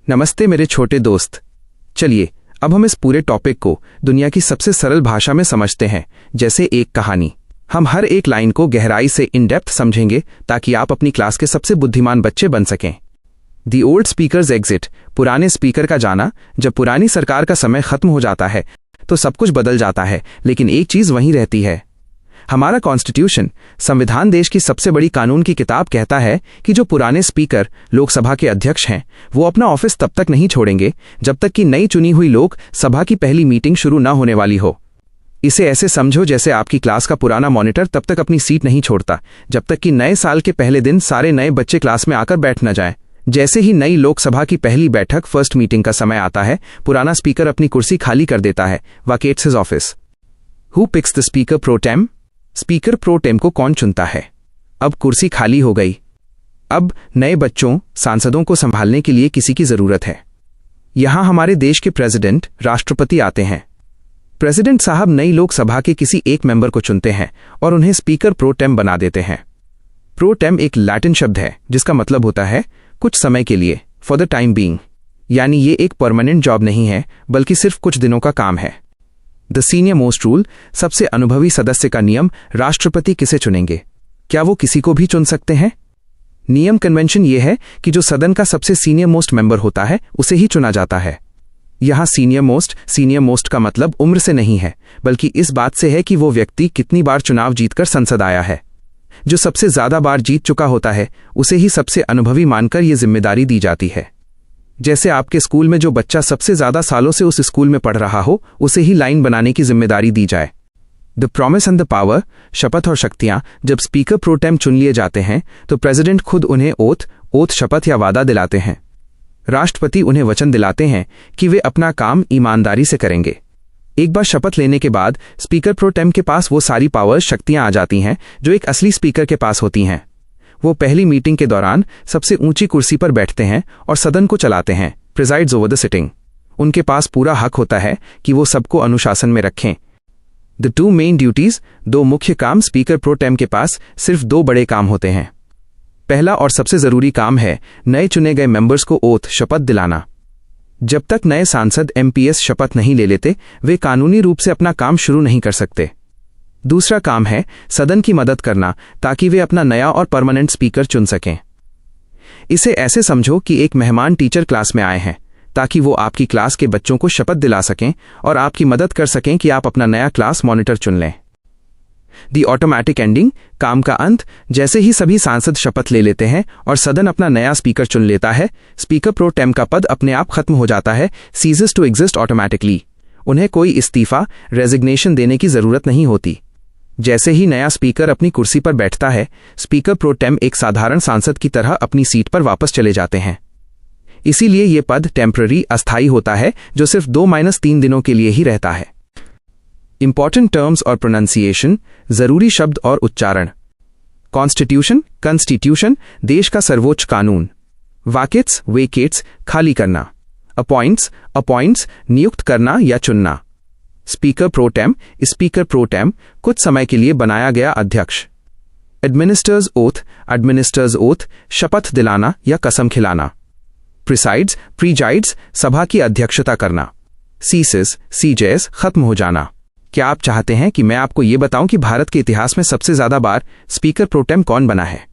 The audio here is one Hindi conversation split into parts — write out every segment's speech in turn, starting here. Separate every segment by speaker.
Speaker 1: नमस्ते मेरे छोटे दोस्त। चलिए अब हम इस पूरे टॉपिक को दुनिया की सबसे सरल भाषा में समझते हैं, जैसे एक कहानी। हम हर एक लाइन को गहराई से इन डेप्थ समझेंगे ताकि आप अपनी क्लास के सबसे बुद्धिमान बच्चे बन सकें। दी ओल्ड स्पीकर्स एग्जिट, पुराने स्पीकर का जाना। जब पुरानी सरकार का समय खत्म हो जाता है तो सब कुछ बदल जाता है, लेकिन एक चीज वहीं रहती है। हमारा कॉन्स्टिट्यूशन, संविधान, देश की सबसे बड़ी कानून की किताब, कहता है कि जो पुराने स्पीकर लोकसभा के अध्यक्ष हैं वो अपना ऑफिस तब तक नहीं छोड़ेंगे जब तक कि नई चुनी हुई लोक सभा की पहली मीटिंग शुरू न होने वाली हो। इसे ऐसे समझो जैसे आपकी क्लास का पुराना मॉनिटर तब तक अपनी सीट नहीं छोड़ता जब तक कि नए साल के पहले दिन सारे नए बच्चे क्लास में आकर बैठ न जाएं। जैसे ही नई लोकसभा की पहली बैठक, फर्स्ट मीटिंग का समय आता है, पुराना स्पीकर अपनी कुर्सी खाली कर देता है, vacates his office. Who picks the speaker pro tem? Speaker pro tem को कौन चुनता है? अब कुर्सी खाली हो गई। अब नए बच्चों, सांसदों को संभालने के लिए किसी की जरूरत है। यहां हमारे देश के प्रेसिडेंट, राष्ट्रपति आते हैं। प्रेसिडेंट साहब नई लोकसभा के किसी एक मेंबर को चुनते हैं और उन्हें स्पीकर प्रो टेम बना देते हैं। प्रो टेम एक लैटिन शब्द है जिसका मतलब होता है कुछ समय के लिए, फॉर द टाइम बीइंग। यानी ये एक परमानेंट जॉब नहीं है, बल्कि सिर्फ कुछ दिनों का काम है। द सीनियर मोस्ट रूल, सबसे अनुभवी सदस्य का नियम। राष्ट्रपति किसे चुनेंगे? क्या वो किसी को भी चुन सकते हैं? नियम, कन्वेंशन ये है कि जो सदन का सबसे सीनियर मोस्ट मेंबर होता है उसे ही चुना जाता है। यहां सीनियर मोस्ट का मतलब उम्र से नहीं है, बल्कि इस बात से है कि वो व्यक्ति कितनी बार चुनाव जीतकर संसद आया है। जो सबसे ज्यादा बार जीत चुका होता है उसे ही सबसे अनुभवी मानकर ये जिम्मेदारी दी जाती है। जैसे आपके स्कूल में जो बच्चा सबसे ज्यादा सालों से उस स्कूल में पढ़ रहा हो उसे ही लाइन बनाने की जिम्मेदारी दी जाए। The promise and the power, शपथ और शक्तियां। जब स्पीकर प्रो टेम चुन लिए जाते हैं तो प्रेसिडेंट खुद उन्हें ओथ, शपथ या वादा दिलाते हैं। राष्ट्रपति उन्हें वचन दिलाते हैं कि वे अपना काम ईमानदारी से करेंगे। एक बार शपथ लेने के बाद स्पीकर प्रो टेम के पास वो सारी पावर, शक्तियां आ जाती हैं जो एक असली स्पीकर के पास होती हैं। वो पहली मीटिंग के दौरान सबसे ऊंची कुर्सी पर बैठते हैं और सदन को चलाते हैं, प्रिजाइड्स ओवर द सिटिंग। उनके पास पूरा हक होता है कि वो सबको अनुशासन में रखें। द टू मेन ड्यूटीज, दो मुख्य काम। स्पीकर प्रो टेम के पास सिर्फ दो बड़े काम होते हैं। पहला और सबसे जरूरी काम है नए चुने गए मेंबर्स को ओथ, शपथ दिलाना। जब तक नए सांसद MPS शपथ नहीं ले लेते वे कानूनी रूप से अपना काम शुरू नहीं कर सकते। दूसरा काम है सदन की मदद करना ताकि वे अपना नया और परमानेंट स्पीकर चुन सकें। इसे ऐसे समझो कि एक मेहमान टीचर क्लास में आए हैं ताकि वो आपकी क्लास के बच्चों को शपथ दिला सकें और आपकी मदद कर सकें कि आप अपना नया क्लास मॉनिटर चुन लें। दी ऑटोमैटिक एंडिंग, काम का अंत। जैसे ही सभी सांसद शपथ ले लेते हैं और सदन अपना नया स्पीकर चुन लेता है, स्पीकर प्रो टेम का पद अपने आप खत्म हो जाता है, सीजेस टू एग्जिस्ट ऑटोमैटिकली। उन्हें कोई इस्तीफा, रेजिग्नेशन देने की जरूरत नहीं होती। जैसे ही नया स्पीकर अपनी कुर्सी पर बैठता है, स्पीकर प्रो टेम एक साधारण सांसद की तरह अपनी सीट पर वापस चले जाते हैं। इसीलिए यह पद टेम्पररी, अस्थायी होता है, जो सिर्फ 2-3 दिनों के लिए ही रहता है। इंपॉर्टेंट टर्म्स और प्रोनाउंसिएशन, जरूरी शब्द और उच्चारण। कॉन्स्टिट्यूशन, कंस्टिट्यूशन, देश का सर्वोच्च कानून। वैकेट्स, वेकेट्स, खाली करना। अपॉइंट्स, नियुक्त करना या चुनना। Speaker pro tem, speaker pro टेम, कुछ समय के लिए बनाया गया अध्यक्ष। एडमिनिस्टर्स ओथ, शपथ दिलाना या कसम खिलाना। प्रीजाइड्स, सभा की अध्यक्षता करना। सीजेस, खत्म हो जाना। क्या आप चाहते हैं कि मैं आपको यह बताऊं कि भारत के इतिहास में सबसे ज्यादा बार स्पीकर प्रो टेम कौन बना है?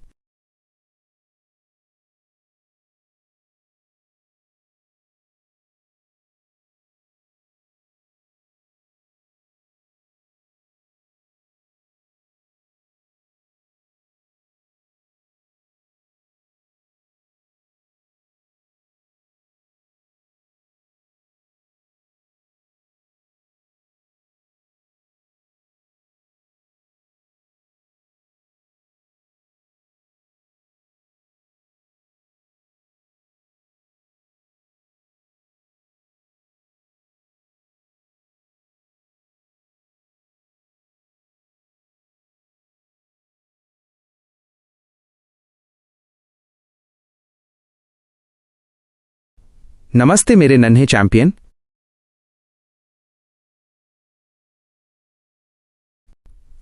Speaker 1: नमस्ते मेरे नन्हे चैंपियन।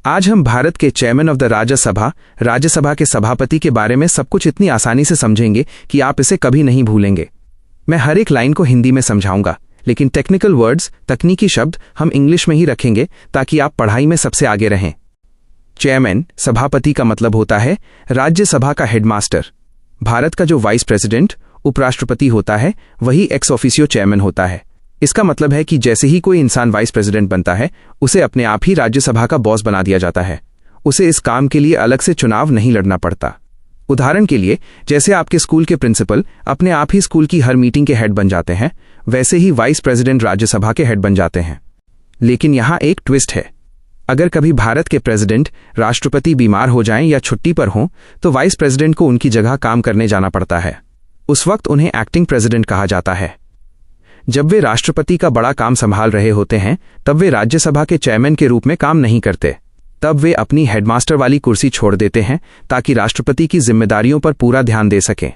Speaker 1: आज हम भारत के चेयरमैन ऑफ द राज्यसभा के सभापति के बारे में सब कुछ इतनी आसानी से समझेंगे कि आप इसे कभी नहीं भूलेंगे। मैं हर एक लाइन को हिंदी में समझाऊंगा, लेकिन टेक्निकल वर्ड्स, तकनीकी शब्द हम इंग्लिश में ही रखेंगे ताकि आप पढ़ाई में सबसे आगे रहें। चेयरमैन, सभापति का मतलब होता है राज्यसभा का हेडमास्टर। भारत का जो वाइस प्रेसिडेंट, उपराष्ट्रपति होता है, वही एक्स ऑफिसियो चेयरमैन होता है। इसका मतलब है कि जैसे ही कोई इंसान वाइस प्रेसिडेंट बनता है, उसे अपने आप ही राज्यसभा का बॉस बना दिया जाता है। उसे इस काम के लिए अलग से चुनाव नहीं लड़ना पड़ता। उदाहरण के लिए, जैसे आपके स्कूल के प्रिंसिपल अपने आप ही स्कूल की हर मीटिंग के हेड बन जाते हैं, वैसे ही वाइस प्रेसिडेंट राज्यसभा के हेड बन जाते हैं। लेकिन यहां एक ट्विस्ट है। अगर कभी भारत के प्रेसिडेंट, राष्ट्रपति बीमार हो जाएं या छुट्टी पर हों, तो वाइस प्रेसिडेंट को उनकी जगह काम करने जाना पड़ता है। उस वक्त उन्हें एक्टिंग प्रेसिडेंट कहा जाता है। जब वे राष्ट्रपति का बड़ा काम संभाल रहे होते हैं, तब वे राज्यसभा के चेयरमैन के रूप में काम नहीं करते। तब वे अपनी हेडमास्टर वाली कुर्सी छोड़ देते हैं ताकि राष्ट्रपति की जिम्मेदारियों पर पूरा ध्यान दे सकें।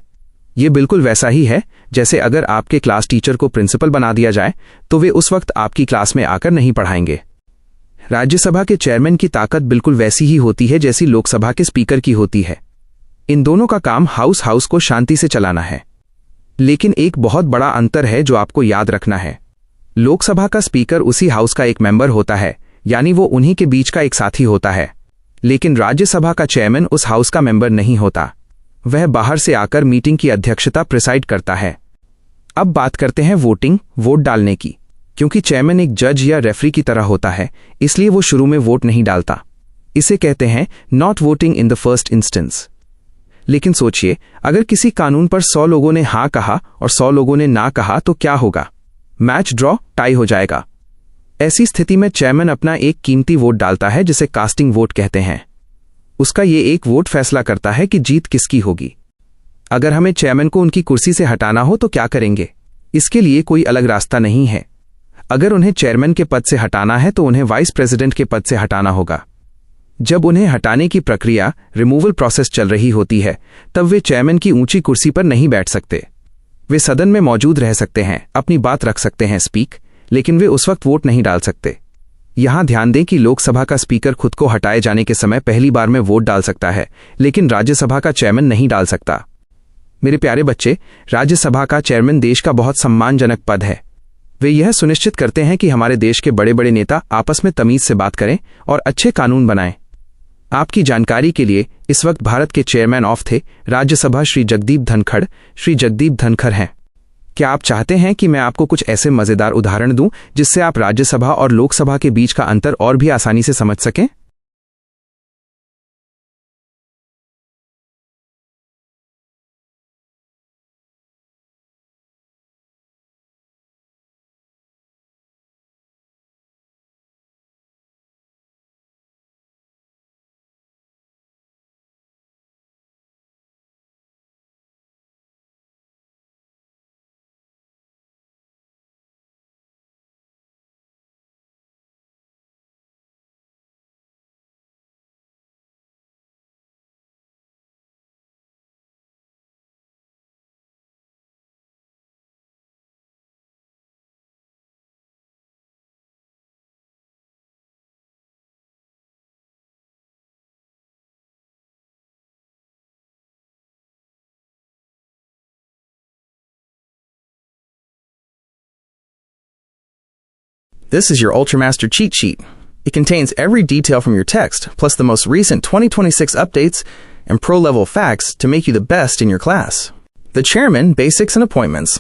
Speaker 1: ये बिल्कुल वैसा ही है जैसे अगर आपके क्लास टीचर को प्रिंसिपल बना दिया जाए, तो वे उस वक्त आपकी क्लास में आकर नहीं पढ़ाएंगे। राज्यसभा के चेयरमैन की ताकत बिल्कुल वैसी ही होती है जैसी लोकसभा के स्पीकर की होती है। इन दोनों का काम हाउस को शांति से चलाना है। लेकिन एक बहुत बड़ा अंतर है जो आपको याद रखना है। लोकसभा का स्पीकर उसी हाउस का एक मेंबर होता है, यानी वो उन्हीं के बीच का एक साथी होता है। लेकिन राज्यसभा का चेयरमैन उस हाउस का मेंबर नहीं होता। वह बाहर से आकर मीटिंग की अध्यक्षता प्रिसाइड करता है। अब बात करते हैं वोट डालने की। क्योंकि चेयरमैन एक जज या रेफरी की तरह होता है, इसलिए वो शुरू में वोट नहीं डालता। इसे कहते हैं not voting in the first instance. लेकिन सोचिए, अगर किसी कानून पर 100 लोगों ने हाँ कहा और 100 लोगों ने ना कहा तो क्या होगा? मैच ड्रॉ, टाई हो जाएगा। ऐसी स्थिति में चेयरमैन अपना एक कीमती वोट डालता है जिसे कास्टिंग वोट कहते हैं। उसका ये एक वोट फैसला करता है कि जीत किसकी होगी। अगर हमें चेयरमैन को उनकी कुर्सी से हटाना हो तो क्या करेंगे? इसके लिए कोई अलग रास्ता नहीं है। अगर उन्हें चेयरमैन के पद से हटाना है तो उन्हें वाइस प्रेसिडेंट के पद से हटाना होगा। जब उन्हें हटाने की प्रक्रिया, रिमूवल प्रोसेस चल रही होती है, तब वे चेयरमैन की ऊंची कुर्सी पर नहीं बैठ सकते। वे सदन में मौजूद रह सकते हैं, अपनी बात रख सकते हैं, स्पीक, लेकिन वे उस वक्त वोट नहीं डाल सकते। यहां ध्यान दें कि लोकसभा का स्पीकर खुद को हटाए जाने के समय पहली बार में वोट डाल सकता है, लेकिन राज्यसभा का चेयरमैन नहीं डाल सकता। मेरे प्यारे बच्चे, राज्यसभा का चेयरमैन देश का बहुत सम्मानजनक पद है। वे यह सुनिश्चित करते हैं कि हमारे देश के बड़े बड़े नेता आपस में तमीज से बात करें और अच्छे कानून बनाएं। आपकी जानकारी के लिए, इस वक्त भारत के चेयरमैन ऑफ थे राज्यसभा श्री जगदीप धनखड़ हैं। क्या आप चाहते हैं कि मैं आपको कुछ ऐसे मजेदार उदाहरण दूं जिससे आप राज्यसभा और लोकसभा के बीच का अंतर और भी आसानी से समझ सकें?
Speaker 2: This is your Ultramaster cheat sheet. It contains every detail from your text, plus the most recent 2026 updates and pro-level facts to make you the best in your class. The Chairman, Basics and Appointments.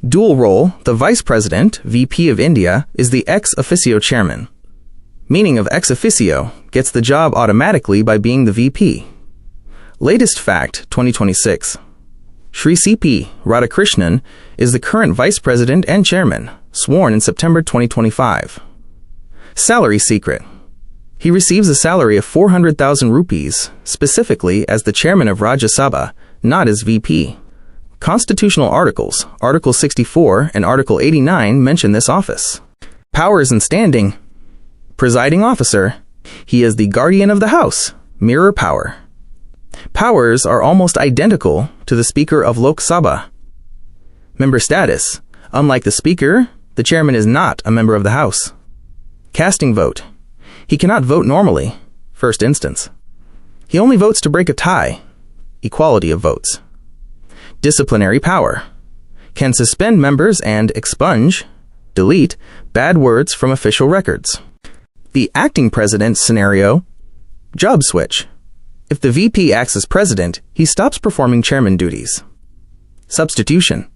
Speaker 2: Dual role, the Vice President, VP of India, is the ex officio Chairman. Meaning of ex officio, gets the job automatically by being the VP. Latest fact, 2026. Shri C.P. Radhakrishnan is the current Vice President and Chairman, sworn in September 2025. Salary secret. He receives a salary of 400,000 rupees, specifically as the Chairman of Rajya Sabha, not as VP. Constitutional articles, Article 64 and Article 89 mention this office. Powers and standing. Presiding officer. He is the guardian of the House, mirror power. Powers are almost identical to the Speaker of Lok Sabha. Member status. Unlike the Speaker, the Chairman is not a member of the House. Casting vote. He cannot vote normally, first instance. He only votes to break a tie, equality of votes. Disciplinary power. can suspend members and expunge, delete, bad words from official records. The acting president scenario, job switch. If the VP acts as president, he stops performing chairman duties. Substitution.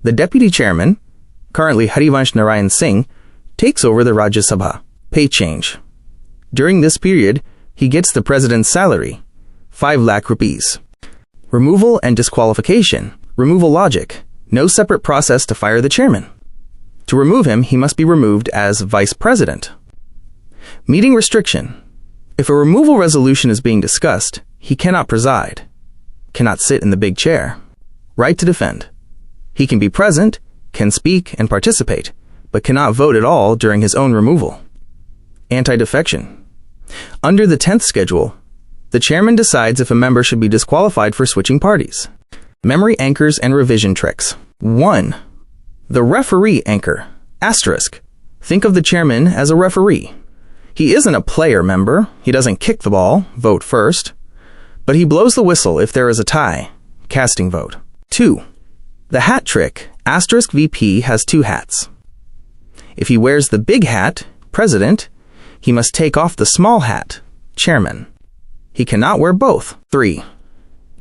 Speaker 2: The deputy chairman, currently Harivansh Narayan Singh, takes over the Rajya Sabha. Pay change. During this period, he gets the president's salary, 5 lakh rupees. Removal and disqualification. Removal logic. No separate process to fire the chairman. To remove him, he must be removed as vice president. Meeting restriction. If a removal resolution is being discussed, he cannot preside, cannot sit in the big chair. Right to defend. He can be present, can speak and participate, but cannot vote at all during his own removal. Anti-defection. Under the 10th schedule, the chairman decides if a member should be disqualified for switching parties. Memory anchors and revision tricks. 1. The referee anchor. Asterisk. Think of the chairman as a referee. He isn't a player member. He doesn't kick the ball, vote first, but he blows the whistle if there is a tie, casting vote. 2. The hat trick. Asterisk VP has 2 hats. If he wears the big hat, president, he must take off the small hat, chairman. He cannot wear both. 3.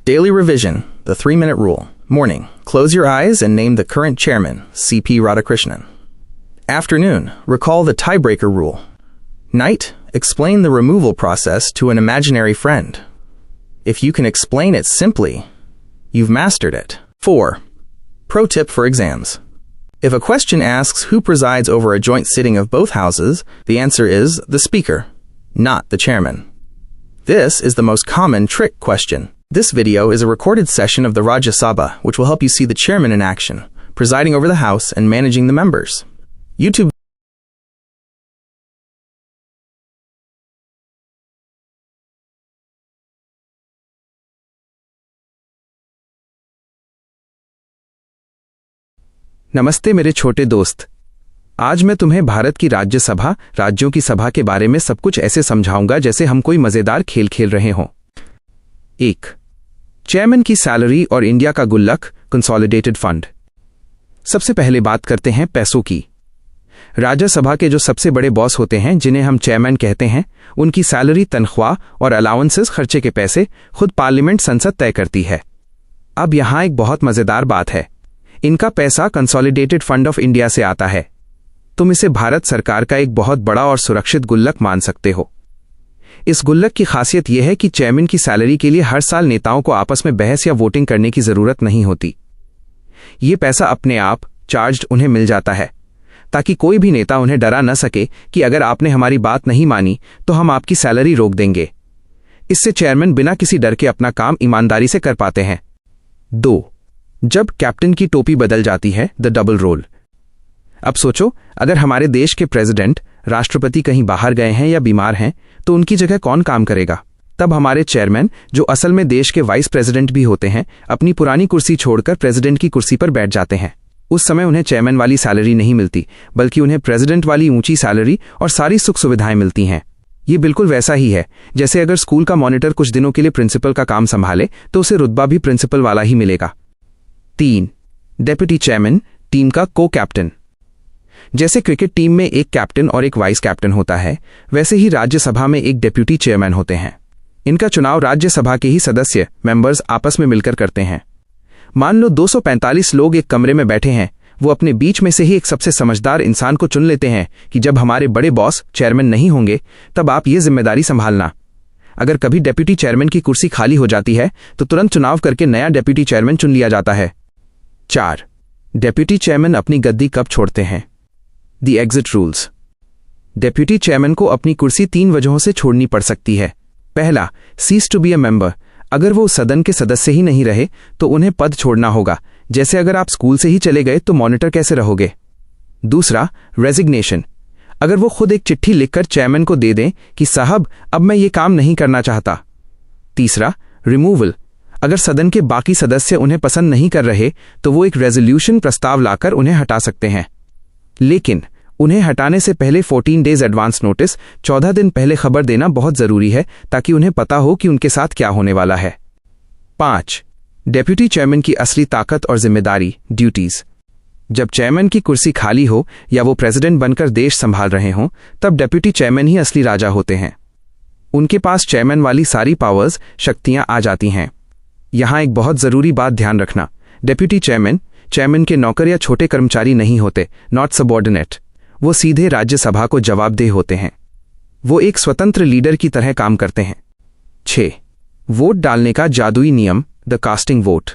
Speaker 2: Daily revision, the 3-minute rule. Morning, close your eyes and name the current chairman, C.P. Radhakrishnan. Afternoon, recall the tiebreaker rule. Night, explain the removal process to an imaginary friend. If you can explain it simply, you've mastered it. 4. Pro tip for exams. If a question asks who presides over a joint sitting of both houses, the answer is the speaker, not the chairman. This is the most common trick question. This video is a recorded session of the Rajya Sabha, which will help you see the chairman in action, presiding over the House and managing the members. YouTube.
Speaker 1: नमस्ते मेरे छोटे दोस्त। आज मैं तुम्हें भारत की राज्यसभा, राज्यों की सभा के बारे में सब कुछ ऐसे समझाऊंगा जैसे हम कोई मजेदार खेल खेल रहे हों। 1. चेयरमैन की सैलरी और इंडिया का गुल्लक, कंसोलिडेटेड फंड। सबसे पहले बात करते हैं पैसों की। राज्यसभा के जो सबसे बड़े बॉस होते हैं, जिन्हें हम चेयरमैन कहते हैं, उनकी सैलरी, तनख्वाह और अलाउंसेस, खर्चे के पैसे खुद पार्लियामेंट, संसद तय करती है। अब यहां एक बहुत मजेदार बात है। इनका पैसा कंसोलिडेटेड फंड ऑफ इंडिया से आता है। तुम इसे भारत सरकार का एक बहुत बड़ा और सुरक्षित गुल्लक मान सकते हो। इस गुल्लक की खासियत यह है कि चेयरमैन की सैलरी के लिए हर साल नेताओं को आपस में बहस या वोटिंग करने की जरूरत नहीं होती। ये पैसा अपने आप चार्ज्ड उन्हें मिल जाता है, ताकि कोई भी नेता उन्हें डरा न सके कि अगर आपने हमारी बात नहीं मानी तो हम आपकी सैलरी रोक देंगे। इससे चेयरमैन बिना किसी डर के अपना काम ईमानदारी से कर पाते हैं। 2. जब कैप्टन की टोपी बदल जाती है, द डबल रोल। अब सोचो, अगर हमारे देश के प्रेसिडेंट, राष्ट्रपति कहीं बाहर गए हैं या बीमार हैं, तो उनकी जगह कौन काम करेगा? तब हमारे चेयरमैन, जो असल में देश के वाइस प्रेसिडेंट भी होते हैं, अपनी पुरानी कुर्सी छोड़कर प्रेसिडेंट की कुर्सी पर बैठ जाते हैं। उस समय उन्हें चेयरमैन वाली सैलरी नहीं मिलती, बल्कि उन्हें प्रेसिडेंट वाली ऊंची सैलरी और सारी सुख सुविधाएं मिलती हैं। ये बिल्कुल वैसा ही है जैसे अगर स्कूल का मॉनिटर कुछ दिनों के लिए प्रिंसिपल का काम संभाले तो उसे रुतबा भी प्रिंसिपल वाला ही मिलेगा। 3. डेप्यूटी चेयरमैन, टीम का को कैप्टन। जैसे क्रिकेट टीम में एक कैप्टन और एक वाइस कैप्टन होता है, वैसे ही राज्यसभा में एक डेप्यूटी चेयरमैन होते हैं। इनका चुनाव राज्यसभा के ही सदस्य, मेंबर्स, आपस में मिलकर करते हैं। मान लो 245 लोग एक कमरे में बैठे हैं। वो अपने बीच में से ही एक सबसे समझदार इंसान को चुन लेते हैं कि जब हमारे बड़े बॉस चेयरमैन नहीं होंगे, तब आप ये जिम्मेदारी संभालना। अगर कभी डेप्यूटी चेयरमैन की कुर्सी खाली हो जाती है तो तुरंत चुनाव करके नया डेप्यूटी चेयरमैन चुन लिया जाता है। 4. डेप्यूटी चेयरमैन अपनी गद्दी कब छोड़ते हैं? The exit rules. Deputy chairman को अपनी कुर्सी 3 वजहों से छोड़नी पड़ सकती है। पहला, cease to be a member. अगर वो सदन के सदस्य ही नहीं रहे तो उन्हें पद छोड़ना होगा। जैसे अगर आप स्कूल से ही चले गए तो मॉनिटर कैसे रहोगे? दूसरा, रेजिग्नेशन। अगर वो खुद एक चिट्ठी लिखकर चेयरमैन को दे दें कि साहब, अब मैं ये काम नहीं करना चाहता। तीसरा, रिमूवल। अगर सदन के बाकी सदस्य उन्हें पसंद नहीं कर रहे तो वो एक रेजोल्यूशन प्रस्ताव लाकर उन्हें हटा सकते हैं। लेकिन उन्हें हटाने से पहले 14 डेज एडवांस नोटिस, 14 दिन पहले खबर देना बहुत जरूरी है, ताकि उन्हें पता हो कि उनके साथ क्या होने वाला है। 5. डेप्यूटी चेयरमैन की असली ताकत और जिम्मेदारी, ड्यूटीज। जब चेयरमैन की कुर्सी खाली हो या वो प्रेसिडेंट बनकर देश संभाल रहे हों, तब डेप्यूटी चेयरमैन ही असली राजा होते हैं। उनके पास चेयरमैन वाली सारी पावर्स, शक्तियां आ जाती हैं। यहां एक बहुत जरूरी बात ध्यान रखना, डेप्यूटी चेयरमैन के नौकर या छोटे कर्मचारी नहीं होते, नॉट सबऑर्डिनेट। वो सीधे राज्यसभा को जवाबदेह होते हैं। वो एक स्वतंत्र लीडर की तरह काम करते हैं। 6. वोट डालने का जादुई नियम, द कास्टिंग वोट।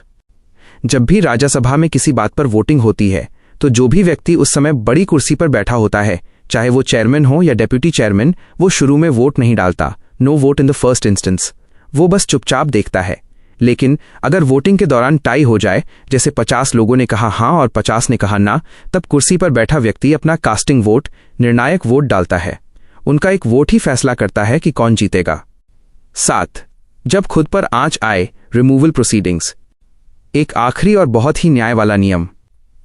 Speaker 1: जब भी राज्यसभा में किसी बात पर वोटिंग होती है, तो जो भी व्यक्ति उस समय बड़ी कुर्सी पर बैठा होता है, चाहे वो चेयरमैन हो या डेप्यूटी चेयरमैन, वो शुरू में वोट नहीं डालता, no vote in the first instance. वो बस चुपचाप देखता है। लेकिन अगर वोटिंग के दौरान टाई हो जाए, जैसे 50 लोगों ने कहा हां और 50 ने कहा ना, तब कुर्सी पर बैठा व्यक्ति अपना कास्टिंग वोट, निर्णायक वोट डालता है। उनका एक वोट ही फैसला करता है कि कौन जीतेगा। 7. जब खुद पर आंच आए, रिमूवल प्रोसीडिंग्स। एक आखिरी और बहुत ही न्याय वाला नियम।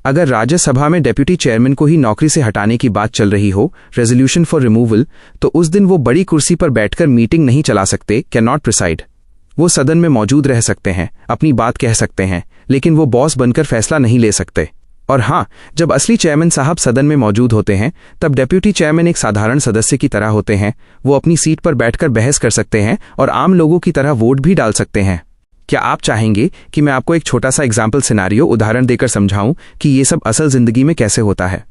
Speaker 1: अगर राज्यसभा में डेप्यूटी चेयरमैन को ही नौकरी से हटाने की बात चल रही हो, रेजोल्यूशन फॉर रिमूवल, तो उस दिन वो बड़ी कुर्सी पर बैठकर मीटिंग नहीं चला सकते, कैन नॉट प्रिसाइड। वो सदन में मौजूद रह सकते हैं, अपनी बात कह सकते हैं, लेकिन वो बॉस बनकर फैसला नहीं ले सकते। और हां, जब असली चेयरमैन साहब सदन में मौजूद होते हैं, तब डेप्यूटी चेयरमैन एक साधारण सदस्य की तरह होते हैं। वो अपनी सीट पर बैठकर बहस कर सकते हैं और आम लोगों की तरह वोट भी डाल सकते हैं। क्या आप चाहेंगे कि मैं आपको एक छोटा सा एग्जाम्पल सिनेरियो उदाहरण देकर समझाऊं कि ये सब असल जिंदगी में कैसे होता है?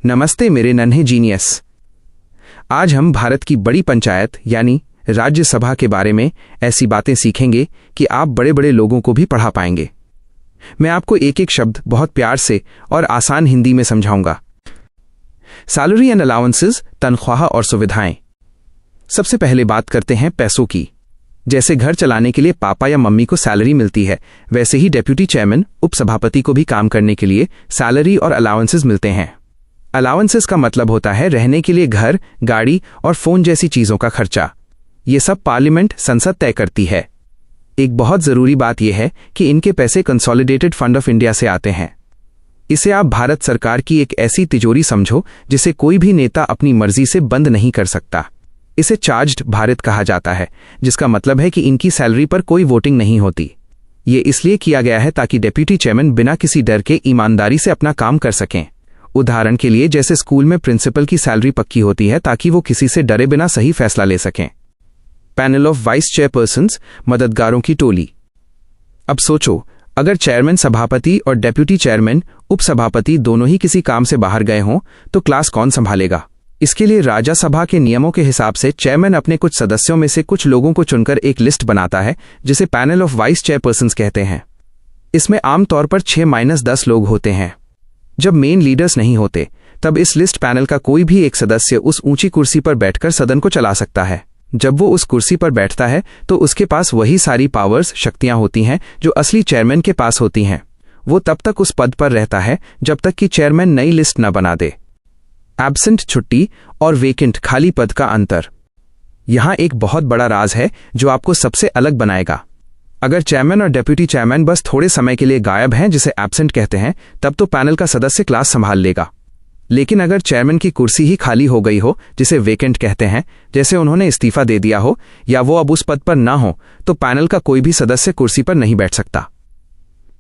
Speaker 1: नमस्ते मेरे नन्हे जीनियस। आज हम भारत की बड़ी पंचायत यानी राज्यसभा के बारे में ऐसी बातें सीखेंगे कि आप बड़े बड़े लोगों को भी पढ़ा पाएंगे। मैं आपको एक एक शब्द बहुत प्यार से और आसान हिंदी में समझाऊंगा। सैलरी एंड अलाउंसेस, तनख्वाह और सुविधाएं। सबसे पहले बात करते हैं पैसों की। जैसे घर चलाने के लिए पापा या मम्मी को सैलरी मिलती है, वैसे ही डेप्यूटी चेयरमैन, उपसभापति को भी काम करने के लिए सैलरी और अलाउंसेस मिलते हैं। अलाउंसेस का मतलब होता है रहने के लिए घर, गाड़ी और फोन जैसी चीजों का खर्चा। ये सब पार्लियामेंट, संसद तय करती है। एक बहुत जरूरी बात यह है कि इनके पैसे कंसोलिडेटेड फंड ऑफ इंडिया से आते हैं। इसे आप भारत सरकार की एक ऐसी तिजोरी समझो जिसे कोई भी नेता अपनी मर्जी से बंद नहीं कर सकता। इसे चार्ज्ड भारत कहा जाता है, जिसका मतलब है कि इनकी सैलरी पर कोई वोटिंग नहीं होती। ये इसलिए किया गया है ताकि डेप्यूटी चेयरमैन बिना किसी डर के ईमानदारी से अपना काम कर सकें। उदाहरण के लिए जैसे स्कूल में प्रिंसिपल की सैलरी पक्की होती है ताकि वो किसी से डरे बिना सही फैसला ले सकें। पैनल ऑफ वाइस चेयरपर्सन्स, मददगारों की टोली। अब सोचो, अगर चेयरमैन सभापति और डेप्यूटी चेयरमैन उपसभापति दोनों ही किसी काम से बाहर गए हों, तो क्लास कौन संभालेगा? इसके लिए राज्यसभा के नियमों के हिसाब से चेयरमैन अपने कुछ सदस्यों में से कुछ लोगों को चुनकर एक लिस्ट बनाता है, जिसे पैनल ऑफ वाइस चेयरपर्सन्स कहते हैं। इसमें आमतौर पर 6-10 लोग होते हैं। जब मेन लीडर्स नहीं होते, तब इस लिस्ट पैनल का कोई भी एक सदस्य उस ऊंची कुर्सी पर बैठकर सदन को चला सकता है। जब वो उस कुर्सी पर बैठता है तो उसके पास वही सारी पावर्स, शक्तियां होती हैं जो असली चेयरमैन के पास होती हैं। वो तब तक उस पद पर रहता है जब तक कि चेयरमैन नई लिस्ट न बना दे। एब्सेंट, छुट्टी, और वेकेंट, खाली पद का अंतर। यहां एक बहुत बड़ा राज है जो आपको सबसे अलग बनाएगा। अगर चेयरमैन और डेप्यूटी चेयरमैन बस थोड़े समय के लिए गायब हैं, जिसे एब्सेंट कहते हैं, तब तो पैनल का सदस्य क्लास संभाल लेगा। लेकिन अगर चेयरमैन की कुर्सी ही खाली हो गई हो, जिसे वेकेंट कहते हैं, जैसे उन्होंने इस्तीफा दे दिया हो या वो अब उस पद पर ना हो, तो पैनल का कोई भी सदस्य कुर्सी पर नहीं बैठ सकता।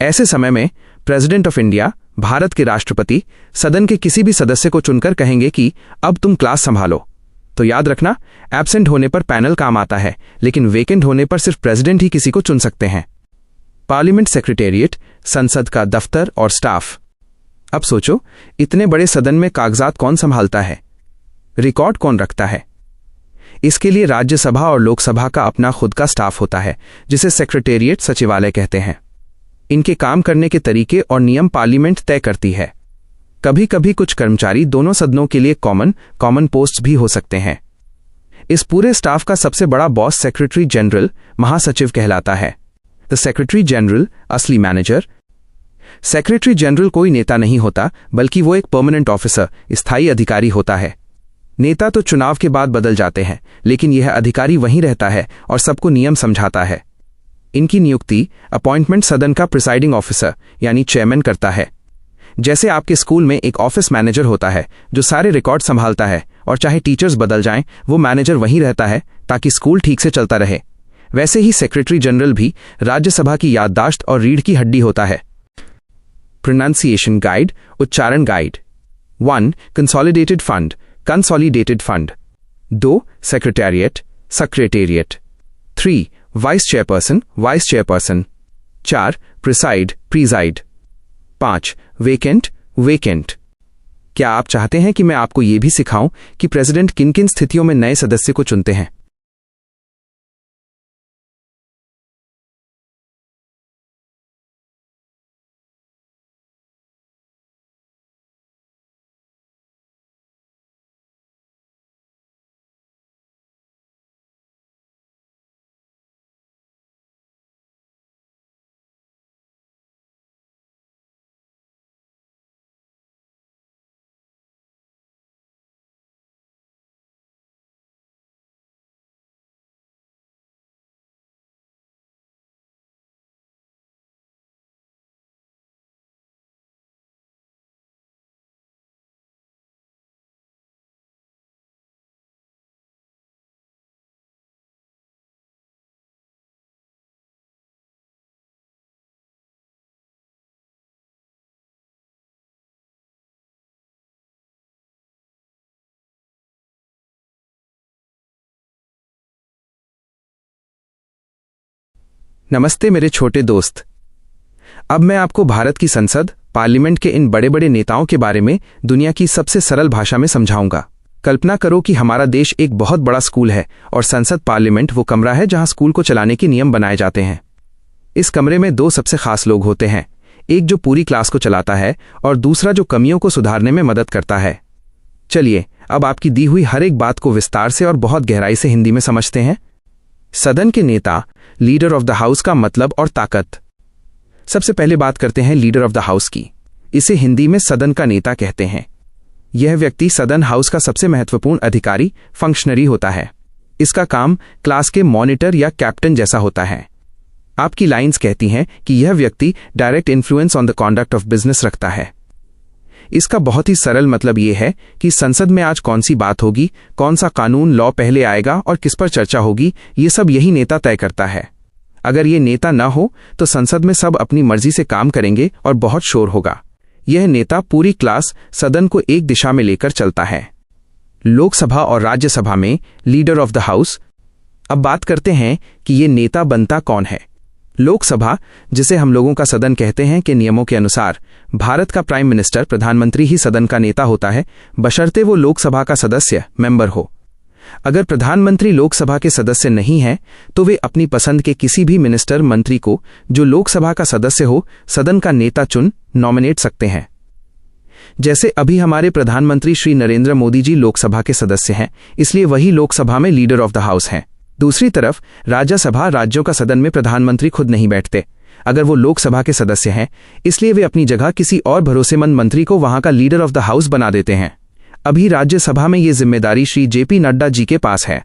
Speaker 1: ऐसे समय में प्रेसिडेंट ऑफ इंडिया, भारत के राष्ट्रपति, सदन के किसी भी सदस्य को चुनकर कहेंगे कि अब तुम क्लास संभालो। तो याद रखना, एब्सेंट होने पर पैनल काम आता है, लेकिन वेकेंट होने पर सिर्फ प्रेसिडेंट ही किसी को चुन सकते हैं। पार्लियामेंट सेक्रेटेरिएट, संसद का दफ्तर और स्टाफ। अब सोचो, इतने बड़े सदन में कागजात कौन संभालता है? रिकॉर्ड कौन रखता है? इसके लिए राज्यसभा और लोकसभा का अपना खुद का स्टाफ होता है, जिसे सेक्रेटेरिएट सचिवालय कहते हैं। इनके काम करने के तरीके और नियम पार्लियामेंट तय करती है। कभी कभी कुछ कर्मचारी दोनों सदनों के लिए कॉमन पोस्ट भी हो सकते हैं। इस पूरे स्टाफ का सबसे बड़ा बॉस सेक्रेटरी जनरल, महासचिव कहलाता है। द सेक्रेटरी जनरल, असली मैनेजर। सेक्रेटरी जनरल कोई नेता नहीं होता, बल्कि वो एक परमानेंट ऑफिसर, स्थायी अधिकारी होता है। नेता तो चुनाव के बाद बदल जाते हैं, लेकिन यह अधिकारी वहीं रहता है और सबको नियम समझाता है। इनकी नियुक्ति, अपॉइंटमेंट सदन का प्रिसाइडिंग ऑफिसर यानी चेयरमैन करता है। जैसे आपके स्कूल में एक ऑफिस मैनेजर होता है जो सारे रिकॉर्ड संभालता है, और चाहे टीचर्स बदल जाएं, वो मैनेजर वहीं रहता है ताकि स्कूल ठीक से चलता रहे। वैसे ही सेक्रेटरी जनरल भी राज्यसभा की याददाश्त और रीढ़ की हड्डी होता है। प्रोनाउंसिएशन गाइड, उच्चारण guide. 1. Consolidated fund, consolidated fund. 2. Secretariat, secretariat. 3. Vice chairperson, vice chairperson. 4. Preside, preside. 5. Vacant, vacant. क्या आप चाहते हैं कि मैं आपको यह भी सिखाऊं कि प्रेसिडेंट किन किन स्थितियों में नए सदस्य को चुनते हैं? नमस्ते मेरे छोटे दोस्त। अब मैं आपको भारत की संसद, पार्लियामेंट के इन बड़े बड़े नेताओं के बारे में दुनिया की सबसे सरल भाषा में समझाऊंगा। कल्पना करो कि हमारा देश एक बहुत बड़ा स्कूल है और संसद, पार्लियामेंट वो कमरा है जहां स्कूल को चलाने के नियम बनाए जाते हैं। इस कमरे में 2 सबसे खास लोग होते हैं, एक जो पूरी क्लास को चलाता है और दूसरा जो कमियों को सुधारने में मदद करता है। चलिए अब आपकी दी हुई हर एक बात को विस्तार से और बहुत गहराई से हिंदी में समझते हैं। सदन के नेता, लीडर ऑफ द हाउस का मतलब और ताकत। सबसे पहले बात करते हैं लीडर ऑफ द हाउस की। इसे हिंदी में सदन का नेता कहते हैं। यह व्यक्ति सदन हाउस का सबसे महत्वपूर्ण अधिकारी, फंक्शनरी होता है। इसका काम क्लास के मॉनिटर या कैप्टन जैसा होता है। आपकी लाइंस कहती हैं कि यह व्यक्ति direct influence on the conduct of business रखता है। इसका बहुत ही सरल मतलब यह है कि संसद में आज कौन सी बात होगी, कौन सा कानून लॉ पहले आएगा और किस पर चर्चा होगी, ये सब यही नेता तय करता है। अगर ये नेता न हो तो संसद में सब अपनी मर्जी से काम करेंगे और बहुत शोर होगा। यह नेता पूरी क्लास, सदन को एक दिशा में लेकर चलता है। लोकसभा और राज्यसभा में लीडर ऑफ द हाउस। अब बात करते हैं कि ये नेता बनता कौन है। लोकसभा, जिसे हम लोगों का सदन कहते हैं, के नियमों के अनुसार भारत का प्राइम मिनिस्टर, प्रधानमंत्री ही सदन का नेता होता है, बशर्ते वो लोकसभा का सदस्य, मेंबर हो। अगर प्रधानमंत्री लोकसभा के सदस्य नहीं है तो वे अपनी पसंद के किसी भी मिनिस्टर, मंत्री को जो लोकसभा का सदस्य हो, सदन का नेता चुन नॉमिनेट सकते हैं। जैसे अभी हमारे प्रधानमंत्री श्री नरेंद्र मोदी जी लोकसभा के सदस्य हैं, इसलिए वही लोकसभा में लीडर ऑफ द हाउस हैं। दूसरी तरफ राज्यसभा, राज्यों का सदन में प्रधानमंत्री खुद नहीं बैठते। अगर वो लोकसभा के सदस्य हैं, इसलिए वे अपनी जगह किसी और भरोसेमंद मंत्री को वहां का लीडर ऑफ द हाउस बना देते हैं। अभी राज्यसभा में ये जिम्मेदारी श्री जेपी नड्डा जी के पास है।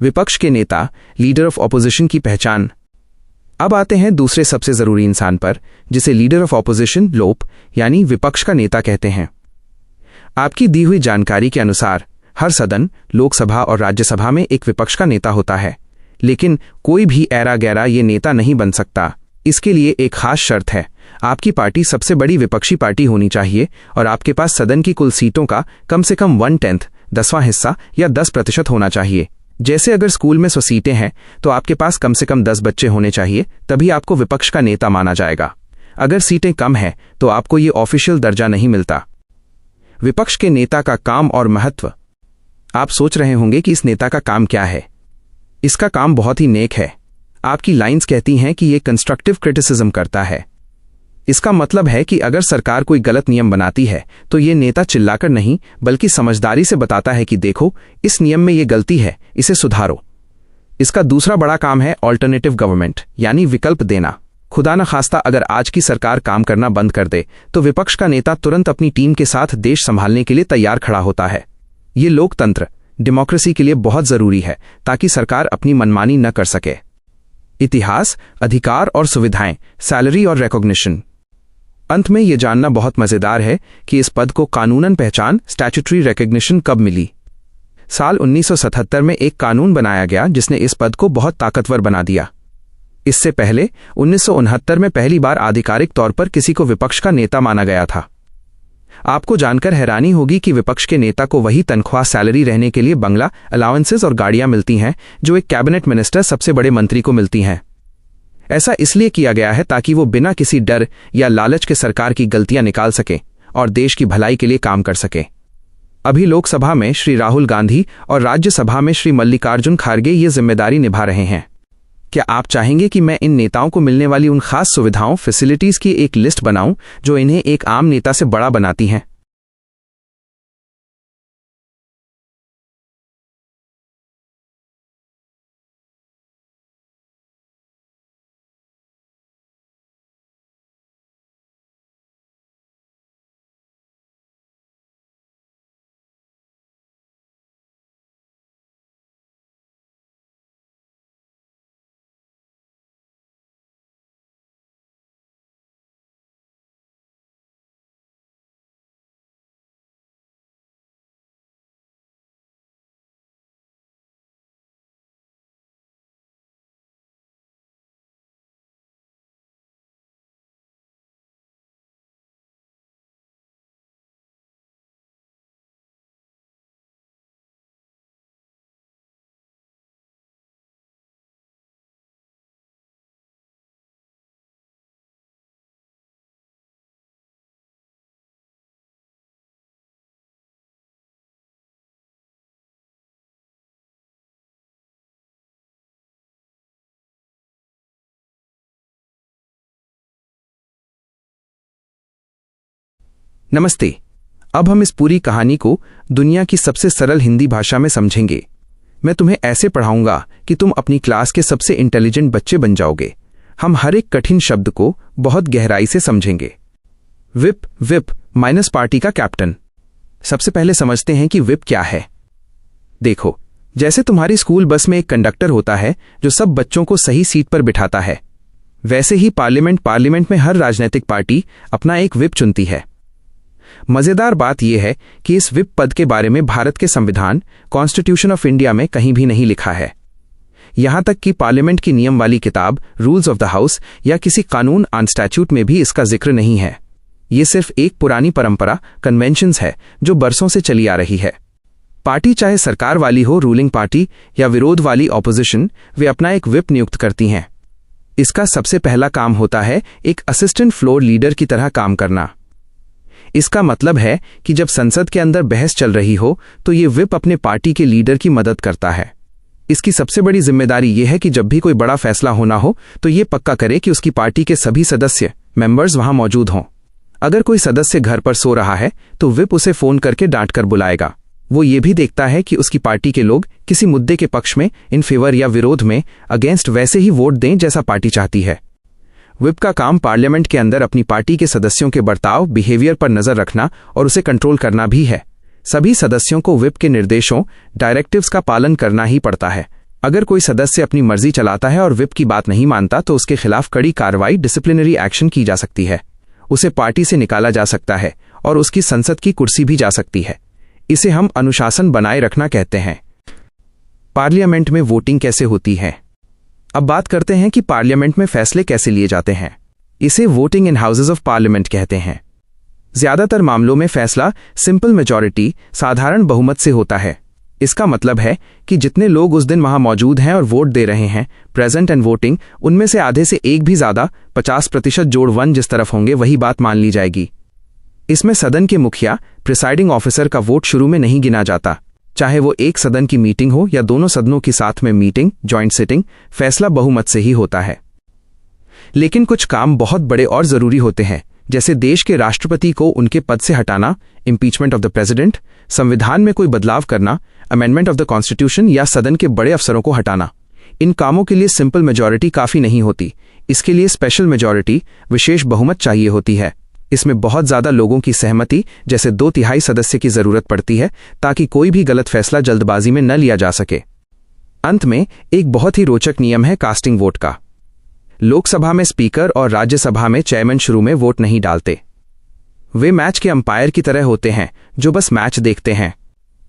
Speaker 1: विपक्ष के नेता, लीडर ऑफ ऑपोजिशन की पहचान। अब आते हैं दूसरे सबसे जरूरी इंसान पर, जिसे लीडर ऑफ ऑपोजिशन, लोप यानी विपक्ष का नेता कहते हैं। आपकी दी हुई जानकारी के अनुसार हर सदन, लोकसभा और राज्यसभा में एक विपक्ष का नेता होता है, लेकिन कोई भी ऐरा गैरा ये नेता नहीं बन सकता। इसके लिए एक खास शर्त है, आपकी पार्टी सबसे बड़ी विपक्षी पार्टी होनी चाहिए और आपके पास सदन की कुल सीटों का कम से कम 1/10 10वां हिस्सा या 10% होना चाहिए। जैसे अगर स्कूल में 100 सीटें हैं तो आपके पास कम से कम 10 बच्चे होने चाहिए, तभी आपको विपक्ष का नेता माना जाएगा। अगर सीटें कम हैं तो आपको ये ऑफिशियल दर्जा नहीं मिलता। विपक्ष के नेता का काम और महत्व। आप सोच रहे होंगे कि इस नेता का काम क्या है। इसका काम बहुत ही नेक है। आपकी लाइंस कहती हैं कि ये कंस्ट्रक्टिव क्रिटिसिज्म करता है। इसका मतलब है कि अगर सरकार कोई गलत नियम बनाती है तो ये नेता चिल्लाकर नहीं बल्कि समझदारी से बताता है कि देखो, इस नियम में ये गलती है, इसे सुधारो। इसका दूसरा बड़ा काम है ऑल्टरनेटिव गवर्नमेंट, यानी विकल्प देना। खुदा न खास्ता अगर आज की सरकार काम करना बंद कर दे तो विपक्ष का नेता तुरंत अपनी टीम के साथ देश संभालने के लिए तैयार खड़ा होता है। ये लोकतंत्र, डेमोक्रेसी के लिए बहुत जरूरी है ताकि सरकार अपनी मनमानी न कर सके। इतिहास, अधिकार और सुविधाएं, सैलरी और रिकॉग्निशन। अंत में यह जानना बहुत मजेदार है कि इस पद को कानूनन पहचान, स्टैट्यूटरी रिकॉग्निशन कब मिली। साल 1977 में एक कानून बनाया गया जिसने इस पद को बहुत ताकतवर बना दिया। इससे पहले 1969 में पहली बार आधिकारिक तौर पर किसी को विपक्ष का नेता माना गया था। आपको जानकर हैरानी होगी कि विपक्ष के नेता को वही तनख्वाह, सैलरी, रहने के लिए बंगला, अलाउंसेस और गाड़ियां मिलती हैं जो एक कैबिनेट मिनिस्टर, सबसे बड़े मंत्री को मिलती हैं। ऐसा इसलिए किया गया है ताकि वो बिना किसी डर या लालच के सरकार की गलतियां निकाल सके और देश की भलाई के लिए काम कर सके। अभी लोकसभा में श्री राहुल गांधी और राज्यसभा में श्री मल्लिकार्जुन खड़गे ये जिम्मेदारी निभा रहे हैं। क्या आप चाहेंगे कि मैं इन नेताओं को मिलने वाली उन खास सुविधाओं, फैसिलिटीज की एक लिस्ट बनाऊं जो इन्हें एक आम नेता से बड़ा बनाती हैं? नमस्ते। अब हम इस पूरी कहानी को दुनिया की सबसे सरल हिंदी भाषा में समझेंगे। मैं तुम्हें ऐसे पढ़ाऊंगा कि तुम अपनी क्लास के सबसे इंटेलिजेंट बच्चे बन जाओगे। हम हर एक कठिन शब्द को बहुत गहराई से समझेंगे। विप, विप माइनस पार्टी का कैप्टन। सबसे पहले समझते हैं कि विप क्या है। देखो, जैसे तुम्हारी स्कूल बस में एक कंडक्टर होता है जो सब बच्चों को सही सीट पर बिठाता है, वैसे ही पार्लियामेंट में हर राजनीतिक पार्टी अपना एक विप चुनती है। मजेदार बात यह है कि इस विप पद के बारे में भारत के संविधान, कॉन्स्टिट्यूशन ऑफ इंडिया में कहीं भी नहीं लिखा है। यहां तक कि पार्लियामेंट की नियम वाली किताब, रूल्स ऑफ द हाउस या किसी कानून ऑन स्टैट्यूट में भी इसका जिक्र नहीं है। ये सिर्फ एक पुरानी परंपरा, कन्वेंशंस है जो बरसों से चली आ रही है। पार्टी चाहे सरकार वाली हो, रूलिंग पार्टी, या विरोध वाली ऑपोजिशन, वे अपना एक विप नियुक्त करती हैं। इसका सबसे पहला काम होता है एक असिस्टेंट फ्लोर लीडर की तरह काम करना। इसका मतलब है कि जब संसद के अंदर बहस चल रही हो तो ये विप अपने पार्टी के लीडर की मदद करता है। इसकी सबसे बड़ी जिम्मेदारी यह है कि जब भी कोई बड़ा फैसला होना हो तो ये पक्का करे कि उसकी पार्टी के सभी सदस्य, मेंबर्स वहां मौजूद हों। अगर कोई सदस्य घर पर सो रहा है तो विप उसे फोन करके डांटकर बुलाएगा। वो ये भी देखता है कि उसकी पार्टी के लोग किसी मुद्दे के पक्ष में, इन फेवर या विरोध में, अगेंस्ट वैसे ही वोट दें जैसा पार्टी चाहती है। विप का काम पार्लियामेंट के अंदर अपनी पार्टी के सदस्यों के बर्ताव, बिहेवियर पर नजर रखना और उसे कंट्रोल करना भी है। सभी सदस्यों को विप के निर्देशों, डायरेक्टिव्स का पालन करना ही पड़ता है। अगर कोई सदस्य अपनी मर्जी चलाता है और विप की बात नहीं मानता तो उसके खिलाफ कड़ी कार्रवाई, डिसिप्लिनरी एक्शन की जा सकती है। उसे पार्टी से निकाला जा सकता है और उसकी संसद की कुर्सी भी जा सकती है। इसे हम अनुशासन बनाए रखना कहते हैं। पार्लियामेंट में वोटिंग कैसे होती है? अब बात करते हैं कि पार्लियामेंट में फैसले कैसे लिए जाते हैं। इसे voting in houses of parliament कहते हैं। ज्यादातर मामलों में फैसला सिंपल मेजॉरिटी साधारण बहुमत से होता है। इसका मतलब है कि जितने लोग उस दिन वहां मौजूद हैं और वोट दे रहे हैं, प्रेजेंट एंड वोटिंग, उनमें से आधे से एक भी ज्यादा 50% जोड़ 1 जिस तरफ होंगे वही बात मान ली जाएगी। इसमें सदन के मुखिया प्रिसाइडिंग ऑफिसर का वोट शुरू में नहीं गिना जाता। चाहे वो एक सदन की मीटिंग हो या दोनों सदनों की साथ में मीटिंग, जॉइंट सिटिंग, फैसला बहुमत से ही होता है। लेकिन कुछ काम बहुत बड़े और जरूरी होते हैं, जैसे देश के राष्ट्रपति को उनके पद से हटाना, इम्पीचमेंट ऑफ द प्रेसिडेंट, संविधान में कोई बदलाव करना, अमेंडमेंट ऑफ द कॉन्स्टिट्यूशन या सदन के बड़े अफसरों को हटाना। इन कामों के लिए सिंपल मेजॉरिटी काफी नहीं होती। इसके लिए स्पेशल मेजॉरिटी, विशेष बहुमत चाहिए होती है। इसमें बहुत ज्यादा लोगों की सहमति, जैसे 2/3 सदस्य की जरूरत पड़ती है, ताकि कोई भी गलत फैसला जल्दबाजी में न लिया जा सके। अंत में एक बहुत ही रोचक नियम है कास्टिंग वोट का। लोकसभा में स्पीकर और राज्यसभा में चेयरमैन शुरू में वोट नहीं डालते। वे मैच के अंपायर की तरह होते हैं जो बस मैच देखते हैं।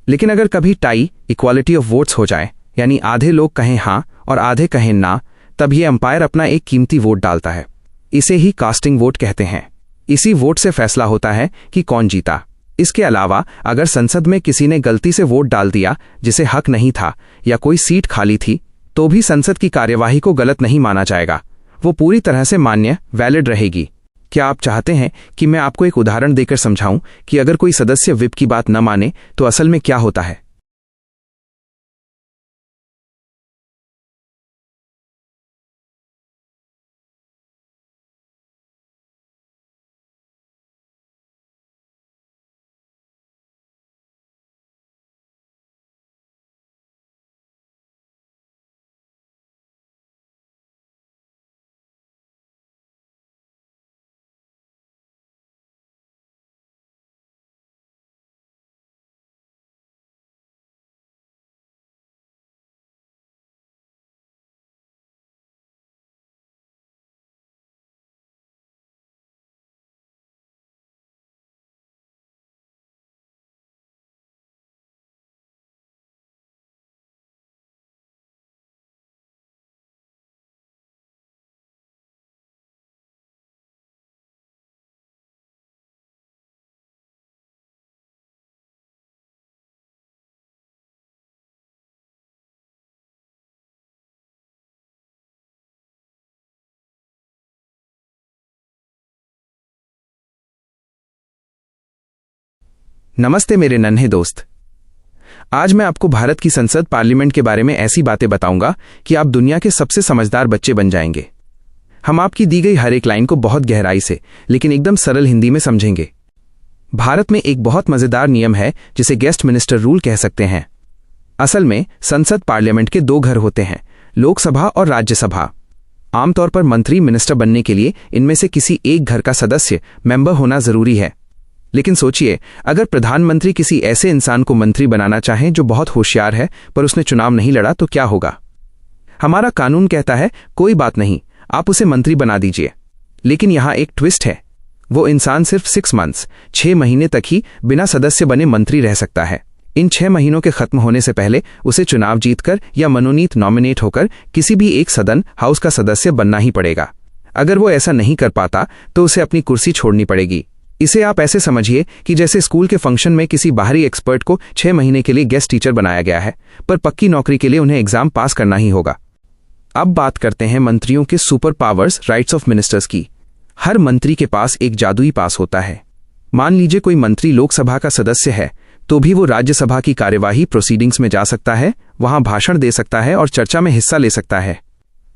Speaker 1: लेकिन अगर कभी टाई, इक्वालिटी ऑफ वोट्स हो जाए, यानी आधे लोग कहें हां और आधे कहें ना, तब ये अंपायर अपना एक कीमती वोट डालता है। इसे ही कास्टिंग वोट कहते हैं। इसी वोट से फैसला होता है कि कौन जीता। इसके अलावा अगर संसद में किसी ने गलती से वोट डाल दिया जिसे हक नहीं था, या कोई सीट खाली थी, तो भी संसद की कार्यवाही को गलत नहीं माना जाएगा। वो पूरी तरह से मान्य, वैलिड रहेगी। क्या आप चाहते हैं कि मैं आपको एक उदाहरण देकर समझाऊं कि अगर कोई सदस्य व्हिप की बात न माने तो असल में क्या होता है? नमस्ते मेरे नन्हे दोस्त। आज मैं आपको भारत की संसद पार्लियामेंट के बारे में ऐसी बातें बताऊंगा कि आप दुनिया के सबसे समझदार बच्चे बन जाएंगे। हम आपकी दी गई हर एक लाइन को बहुत गहराई से, लेकिन एकदम सरल हिंदी में समझेंगे। भारत में एक बहुत मजेदार नियम है जिसे गेस्ट मिनिस्टर रूल कह सकते हैं। असल में संसद पार्लियामेंट के 2 घर होते हैं, लोकसभा और राज्यसभा। आमतौर पर मंत्री मिनिस्टर बनने के लिए इनमें से किसी एक घर का सदस्य मेंबर होना जरूरी है। लेकिन सोचिए, अगर प्रधानमंत्री किसी ऐसे इंसान को मंत्री बनाना चाहें जो बहुत होशियार है पर उसने चुनाव नहीं लड़ा, तो क्या होगा? हमारा कानून कहता है कोई बात नहीं, आप उसे मंत्री बना दीजिए। लेकिन यहां एक ट्विस्ट है। वो इंसान सिर्फ 6 मंथ्स, 6 महीने तक ही बिना सदस्य बने मंत्री रह सकता है। इन 6 महीनों के खत्म होने से पहले उसे चुनाव जीतकर या मनोनीत नॉमिनेट होकर किसी भी एक सदन हाउस का सदस्य बनना ही पड़ेगा। अगर वो ऐसा नहीं कर पाता तो उसे अपनी कुर्सी छोड़नी पड़ेगी। इसे आप ऐसे समझिए कि जैसे स्कूल के फंक्शन में किसी बाहरी एक्सपर्ट को 6 महीने के लिए गेस्ट टीचर बनाया गया है, पर पक्की नौकरी के लिए उन्हें एग्जाम पास करना ही होगा। अब बात करते हैं मंत्रियों के super powers, rights of ministers की। हर मंत्री के पास एक जादुई पास होता है। मान लीजिए कोई मंत्री लोकसभा का सदस्य है, तो भी वो राज्यसभा की कार्यवाही प्रोसीडिंग्स में जा सकता है, वहां भाषण दे सकता है और चर्चा में हिस्सा ले सकता है।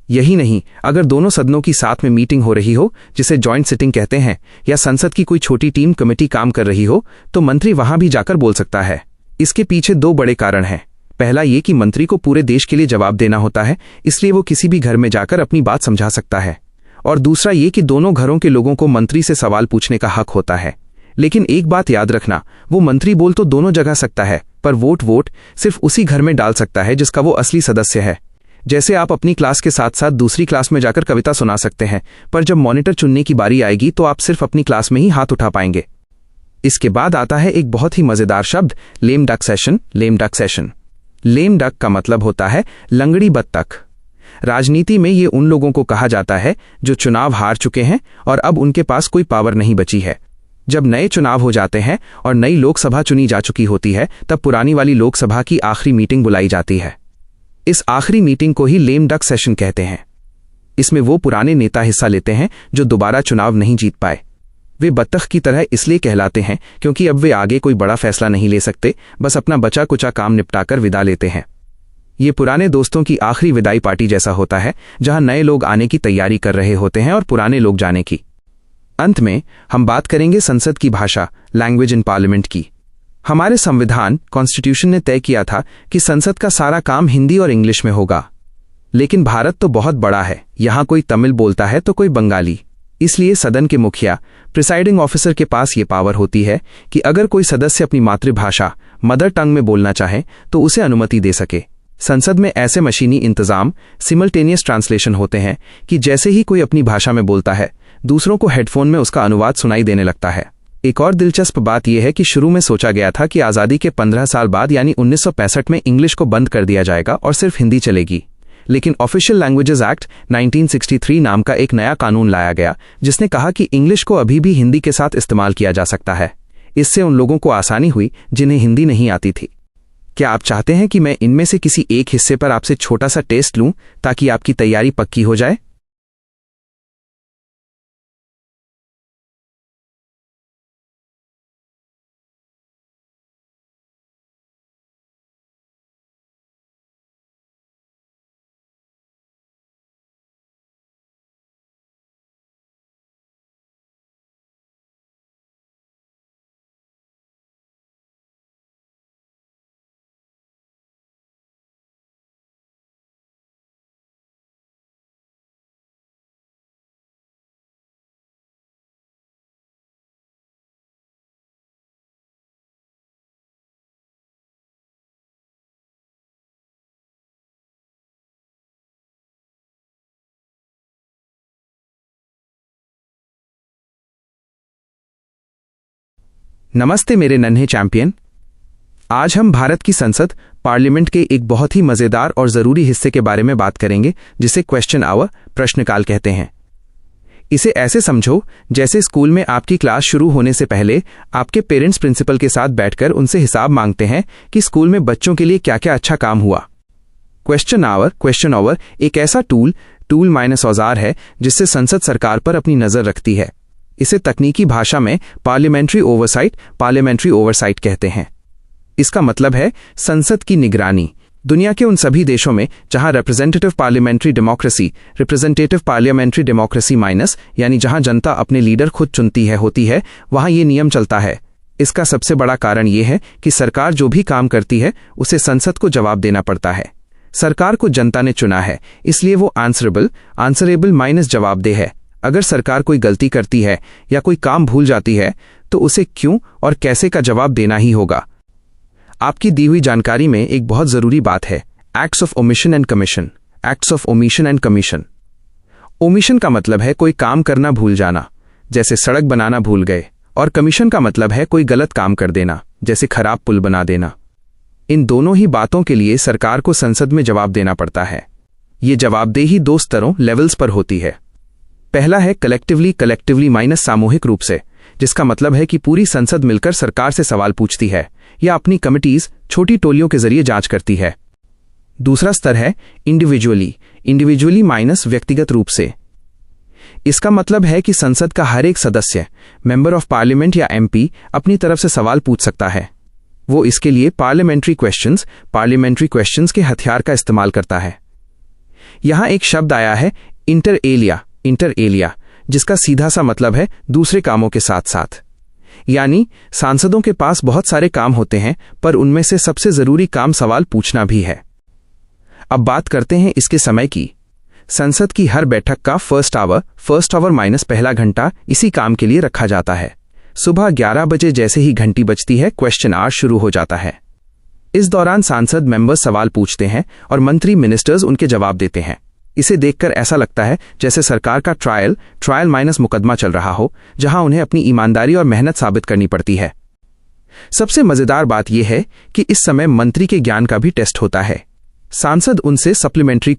Speaker 1: यही नहीं, अगर दोनों सदनों की साथ में मीटिंग हो रही हो, जिसे जॉइंट सिटिंग कहते हैं, या संसद की कोई छोटी टीम कमेटी काम कर रही हो, तो मंत्री वहां भी जाकर बोल सकता है। इसके पीछे 2 बड़े कारण हैं। पहला ये कि मंत्री को पूरे देश के लिए जवाब देना होता है, इसलिए वो किसी भी घर में जाकर अपनी बात समझा सकता है। और दूसरा ये कि दोनों घरों के लोगों को मंत्री से सवाल पूछने का हक होता है। लेकिन एक बात याद रखना, वो मंत्री बोल तो दोनों जगह सकता है, पर वोट सिर्फ उसी घर में डाल सकता है जिसका वो असली सदस्य है। जैसे आप अपनी क्लास के साथ साथ दूसरी क्लास में जाकर कविता सुना सकते हैं, पर जब मॉनिटर चुनने की बारी आएगी तो आप सिर्फ अपनी क्लास में ही हाथ उठा पाएंगे। इसके बाद आता है एक बहुत ही मजेदार शब्द, lame duck session. Lame duck session, lame duck का मतलब होता है लंगड़ी बत्तख। राजनीति में ये उन लोगों को कहा जाता है जो चुनाव हार चुके हैं और अब उनके पास कोई पावर नहीं बची है। जब नए चुनाव हो जाते हैं और नई लोकसभा चुनी जा चुकी होती है, तब पुरानी वाली लोकसभा की आखिरी मीटिंग बुलाई जाती है। इस आखिरी मीटिंग को ही लेम डक सेशन कहते हैं। इसमें वो पुराने नेता हिस्सा लेते हैं जो दोबारा चुनाव नहीं जीत पाए। वे बत्तख की तरह इसलिए कहलाते हैं क्योंकि अब वे आगे कोई बड़ा फैसला नहीं ले सकते, बस अपना बचा कुचा काम निपटाकर विदा लेते हैं। ये पुराने दोस्तों की आखिरी विदाई पार्टी जैसा होता है, जहां नए लोग आने की तैयारी कर रहे होते हैं और पुराने लोग जाने की। अंत में हम बात करेंगे संसद की भाषा, लैंग्वेज इन पार्लियामेंट की। हमारे संविधान कॉन्स्टिट्यूशन ने तय किया था कि संसद का सारा काम हिंदी और इंग्लिश में होगा, लेकिन भारत तो बहुत बड़ा है। यहां कोई तमिल बोलता है तो कोई बंगाली। इसलिए सदन के मुखिया, प्रिसाइडिंग ऑफिसर के पास ये पावर होती है कि अगर कोई सदस्य अपनी मातृभाषा, मदर टंग में बोलना चाहे तो उसे अनुमति दे सके। संसद में ऐसे मशीनी इंतजाम, सिमल्टेनियस ट्रांसलेशन होते हैं कि जैसे ही कोई अपनी भाषा में बोलता है, दूसरों को हेडफोन में उसका अनुवाद सुनाई देने लगता है। एक और दिलचस्प बात यह है कि शुरू में सोचा गया था कि आज़ादी के 15 साल बाद यानी 1965 में इंग्लिश को बंद कर दिया जाएगा और सिर्फ हिंदी चलेगी, लेकिन ऑफिशियल लैंग्वेजेस एक्ट 1963 नाम का एक नया कानून लाया गया जिसने कहा कि इंग्लिश को अभी भी हिंदी के साथ इस्तेमाल किया जा सकता है। इससे उन लोगों को आसानी हुई जिन्हें हिंदी नहीं आती थी। क्या आप चाहते हैं कि मैं इनमें से किसी एक हिस्से पर आपसे छोटा सा टेस्ट लूं ताकि आपकी तैयारी पक्की हो जाए? नमस्ते मेरे नन्हे चैंपियन। आज हम भारत की संसद, पार्लियामेंट के एक बहुत ही मजेदार और जरूरी हिस्से के बारे में बात करेंगे जिसे क्वेश्चन आवर, प्रश्नकाल कहते हैं। इसे ऐसे समझो जैसे स्कूल में आपकी क्लास शुरू होने से पहले आपके पेरेंट्स प्रिंसिपल के साथ बैठकर उनसे हिसाब मांगते हैं कि स्कूल में बच्चों के लिए क्या क्या अच्छा काम हुआ। क्वेश्चन आवर एक ऐसा टूल माइनस औजार है जिससे संसद सरकार पर अपनी नजर रखती है। इसे तकनीकी भाषा में पार्लियामेंट्री ओवरसाइट कहते हैं। इसका मतलब है संसद की निगरानी। दुनिया के उन सभी देशों में जहां रिप्रेजेंटेटिव पार्लियामेंट्री डेमोक्रेसी माइनस यानी जहां जनता अपने लीडर खुद चुनती है होती है, वहां ये नियम चलता है। इसका सबसे बड़ा कारण यह है कि सरकार जो भी काम करती है उसे संसद को जवाब देना पड़ता है। सरकार को जनता ने चुना है, इसलिए वो आंसरेबल माइनस जवाबदेह है। अगर सरकार कोई गलती करती है या कोई काम भूल जाती है तो उसे क्यों और कैसे का जवाब देना ही होगा। आपकी दी हुई जानकारी में एक बहुत जरूरी बात है, acts of omission and commission. Omission का मतलब है कोई काम करना भूल जाना, जैसे सड़क बनाना भूल गए, और कमीशन का मतलब है कोई गलत काम कर देना, जैसे खराब पुल बना देना। इन दोनों ही बातों के लिए सरकार को संसद में जवाब देना पड़ता है। ये जवाबदेही 2 स्तरों लेवल्स पर होती है। पहला है कलेक्टिवली माइनस सामूहिक रूप से, जिसका मतलब है कि पूरी संसद मिलकर सरकार से सवाल पूछती है या अपनी कमिटीज, छोटी टोलियों के जरिए जांच करती है। दूसरा स्तर है इंडिविजुअली माइनस व्यक्तिगत रूप से। इसका मतलब है कि संसद का हर एक सदस्य, मेंबर ऑफ पार्लियामेंट या एमपी, अपनी तरफ से सवाल पूछ सकता है। वो इसके लिए पार्लियामेंट्री क्वेश्चंस के हथियार का इस्तेमाल करता है। यहां एक शब्द आया है इंटर एलिया, जिसका सीधा सा मतलब है दूसरे कामों के साथ साथ। यानी सांसदों के पास बहुत सारे काम होते हैं, पर उनमें से सबसे जरूरी काम सवाल पूछना भी है। अब बात करते हैं इसके समय की। संसद की हर बैठक का फर्स्ट आवर माइनस पहला घंटा इसी काम के लिए रखा जाता है। सुबह 11 बजे जैसे ही घंटी बजती है, क्वेश्चन आवर शुरू हो जाता है। इस दौरान सांसद मेंबर्स सवाल पूछते हैं और मंत्री मिनिस्टर्स उनके जवाब देते हैं। इसे देखकर ऐसा लगता है जैसे सरकार का ट्रायल माइनस मुकदमा चल रहा हो, जहां उन्हें अपनी ईमानदारी और मेहनत साबित करनी पड़ती है। सबसे मजेदार बात यह है कि इस समय मंत्री के ज्ञान का भी टेस्ट होता है। सांसद उनसे सप्लीमेंट्री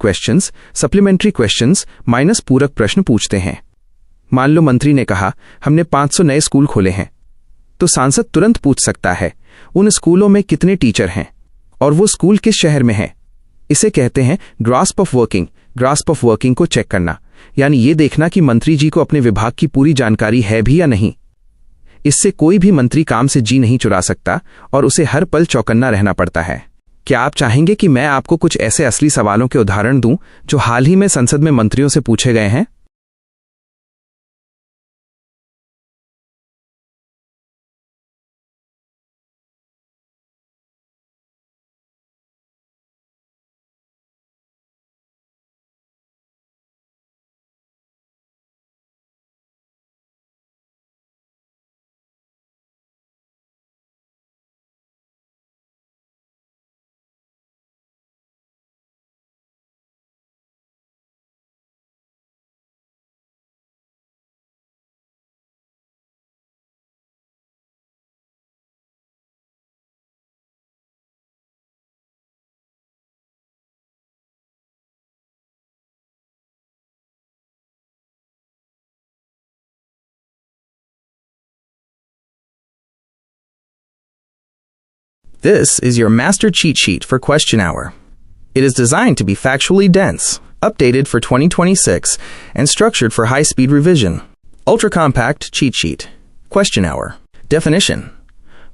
Speaker 1: क्वेश्चंस माइनस पूरक प्रश्न पूछते हैं। मान लो मंत्री ने कहा हमने 500 नए स्कूल खोले हैं, तो सांसद तुरंत पूछ सकता है उन स्कूलों में कितने टीचर हैं और वो स्कूल किस शहर में है। इसे कहते हैं ग्रास्प ऑफ वर्किंग को चेक करना, यानी ये देखना कि मंत्री जी को अपने विभाग की पूरी जानकारी है भी या नहीं। इससे कोई भी मंत्री काम से जी नहीं चुरा सकता और उसे हर पल चौकन्ना रहना पड़ता है। क्या आप चाहेंगे कि मैं आपको कुछ ऐसे असली सवालों के उदाहरण दूं जो हाल ही में संसद में मंत्रियों से पूछे गए हैं?
Speaker 2: This is your master cheat sheet for Question Hour. It is designed to be factually dense, updated for 2026, and structured for high-speed revision. Ultra-compact cheat sheet. Question Hour. Definition.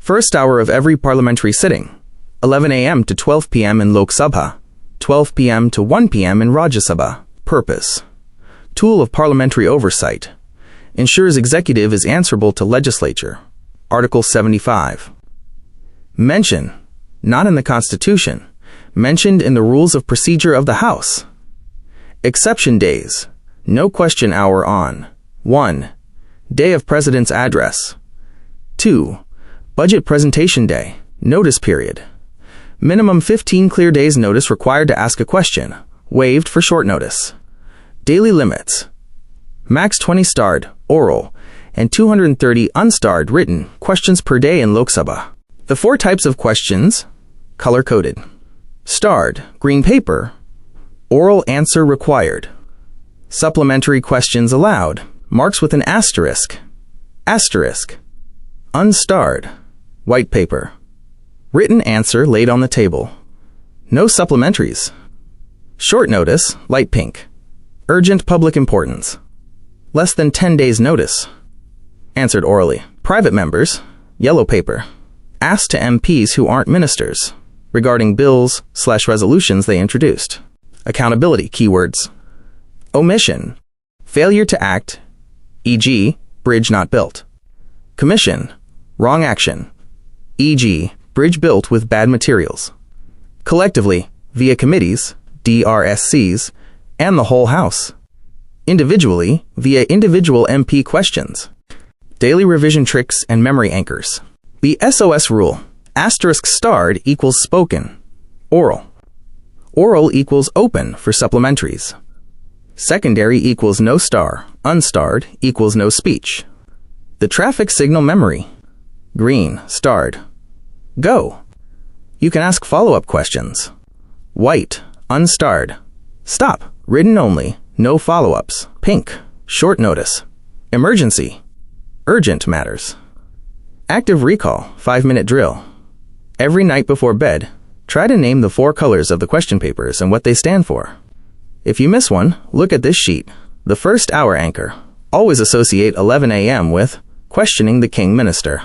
Speaker 2: First hour of every parliamentary sitting. 11 a.m. to 12 p.m. in Lok Sabha. 12 p.m. to 1 p.m. in Rajya Sabha. Purpose. Tool of parliamentary oversight. Ensures executive is answerable to legislature. Article 75. Mention. Not in the Constitution. Mentioned in the Rules of Procedure of the House. Exception days. No question hour on. 1. Day of President's Address. 2. Budget Presentation Day. Notice period. Minimum 15 clear days notice required to ask a question. Waived for short notice. Daily limits. Max 20 starred, oral, and 230 unstarred, written, questions per day in Lok Sabha. The 4 types of questions, color-coded. Starred, green paper. Oral answer required. Supplementary questions allowed, marks with an asterisk. Asterisk. Unstarred, white paper. Written answer laid on the table. No supplementaries. Short notice, light pink. Urgent public importance. Less than 10 days notice. Answered orally. Private members, yellow paper. Asked to MPs who aren't ministers, regarding bills/resolutions they introduced. Accountability keywords. Omission. Failure to act, e.g., bridge not built. Commission. Wrong action, e.g., bridge built with bad materials. Collectively, via committees, DRSCs, and the whole House. Individually, via individual MP questions. Daily revision tricks and memory anchors. The SOS rule. Asterisk starred equals spoken. Oral. Oral equals open for supplementaries. Secondary equals no star. Unstarred equals no speech. The traffic signal memory. Green, starred. Go. You can ask follow-up questions. White, unstarred. Stop. Written only. No follow-ups. Pink. Short notice. Emergency. Urgent matters. Active recall, 5-minute drill. Every night before bed, try to name the 4 colors of the question papers and what they stand for. If you miss one, look at this sheet. The first hour anchor. Always associate 11 a.m. with questioning the King Minister.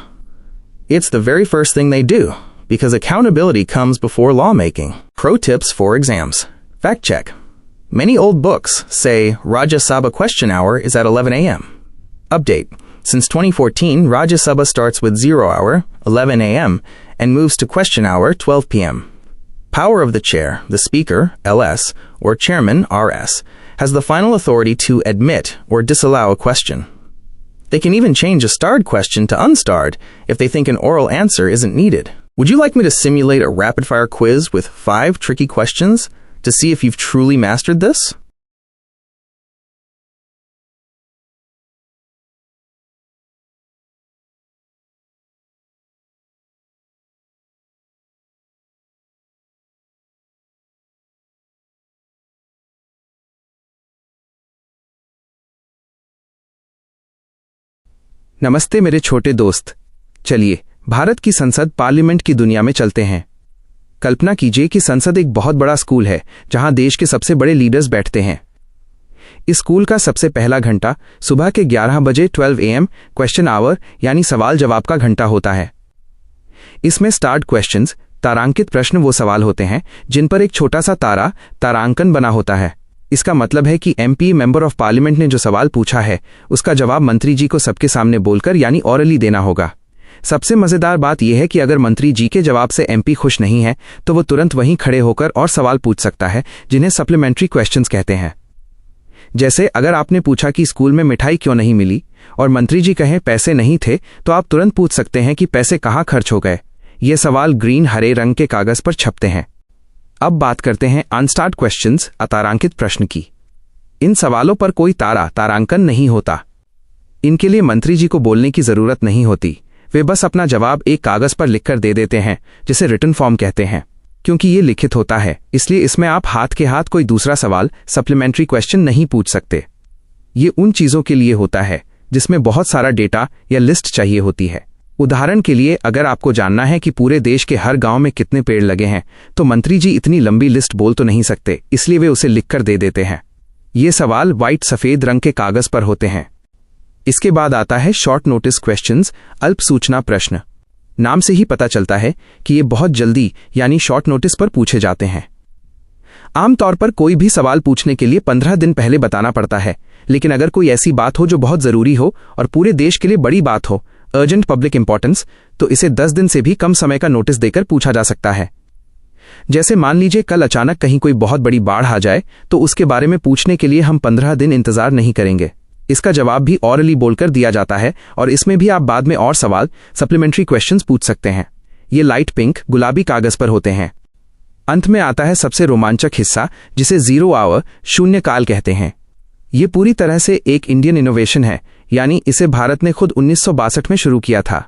Speaker 2: It's the very first thing they do, because accountability comes before lawmaking. Pro tips for exams. Fact check. Many old books say Rajya Sabha question hour is at 11 a.m. Update. Since 2014, Rajya Sabha starts with 0 hour, 11 a.m., and moves to question hour, 12 p.m. Power of the chair, the speaker, LS, or chairman, RS, has the final authority to admit or disallow a question. They can even change a starred question to unstarred if they think an oral answer isn't needed. Would you like me to simulate a rapid-fire quiz with 5 tricky questions to see if you've truly mastered this?
Speaker 1: नमस्ते मेरे छोटे दोस्त। चलिए भारत की संसद पार्लियामेंट की दुनिया में चलते हैं। कल्पना कीजिए कि संसद एक बहुत बड़ा स्कूल है जहां देश के सबसे बड़े लीडर्स बैठते हैं। इस स्कूल का सबसे पहला घंटा सुबह के 11 बजे 12 AM क्वेश्चन आवर यानी सवाल जवाब का घंटा होता है। इसमें स्टार्ट क्वेश्चंस तारांकित प्रश्न वो सवाल होते हैं जिन पर एक छोटा सा तारांकन बना होता है। इसका मतलब है कि MP मेंबर ऑफ पार्लियामेंट ने जो सवाल पूछा है उसका जवाब मंत्री जी को सबके सामने बोलकर यानी ऑरली देना होगा। सबसे मजेदार बात यह है कि अगर मंत्री जी के जवाब से MP खुश नहीं है तो वो तुरंत वहीं खड़े होकर और सवाल पूछ सकता है जिन्हें सप्लीमेंट्री क्वेश्चंस कहते हैं। जैसे अगर आपने पूछा कि स्कूल में मिठाई क्यों नहीं मिली और मंत्री जी कहें पैसे नहीं थे, तो आप तुरंत पूछ सकते हैं कि पैसे कहाँ खर्च हो गए। ये सवाल ग्रीन हरे रंग के कागज पर छपते हैं। अब बात करते हैं अनस्टार्ट क्वेश्चंस अतारांकित प्रश्न की। इन सवालों पर कोई तारांकन नहीं होता। इनके लिए मंत्री जी को बोलने की जरूरत नहीं होती। वे बस अपना जवाब एक कागज पर लिखकर दे देते हैं जिसे रिटन फॉर्म कहते हैं। क्योंकि ये लिखित होता है इसलिए इसमें आप हाथ के हाथ कोई दूसरा सवाल सप्लीमेंट्री क्वेश्चन नहीं पूछ सकते। ये उन चीजों के लिए होता है जिसमें बहुत सारा डेटा या लिस्ट चाहिए होती है। उदाहरण के लिए अगर आपको जानना है कि पूरे देश के हर गांव में कितने पेड़ लगे हैं तो मंत्री जी इतनी लंबी लिस्ट बोल तो नहीं सकते, इसलिए वे उसे लिखकर दे देते हैं। ये सवाल व्हाइट सफेद रंग के कागज पर होते हैं। इसके बाद आता है शॉर्ट नोटिस क्वेश्चंस अल्प सूचना प्रश्न। नाम से ही पता चलता है कि ये बहुत जल्दी यानी शॉर्ट नोटिस पर पूछे जाते हैं। आमतौर पर कोई भी सवाल पूछने के लिए 15 दिन पहले बताना पड़ता है, लेकिन अगर कोई ऐसी बात हो जो बहुत जरूरी हो और पूरे देश के लिए बड़ी बात हो, अर्जेंट पब्लिक इंपॉर्टेंस, तो इसे 10 दिन से भी कम समय का नोटिस देकर पूछा जा सकता है। जैसे मान लीजिए कल अचानक कहीं कोई बहुत बड़ी बाढ़ आ जाए तो उसके बारे में पूछने के लिए हम 15 दिन इंतजार नहीं करेंगे। इसका जवाब भी ऑरली बोलकर दिया जाता है और इसमें भी आप बाद में और सवाल सप्लीमेंट्री क्वेश्चंस पूछ सकते हैं। ये लाइट पिंक गुलाबी कागज पर होते हैं। अंत में आता है सबसे रोमांचक हिस्सा जिसे 0 आवर शून्यकाल कहते हैं। ये पूरी तरह से एक इंडियन इनोवेशन है, यानी इसे भारत ने खुद 1962 में शुरू किया था।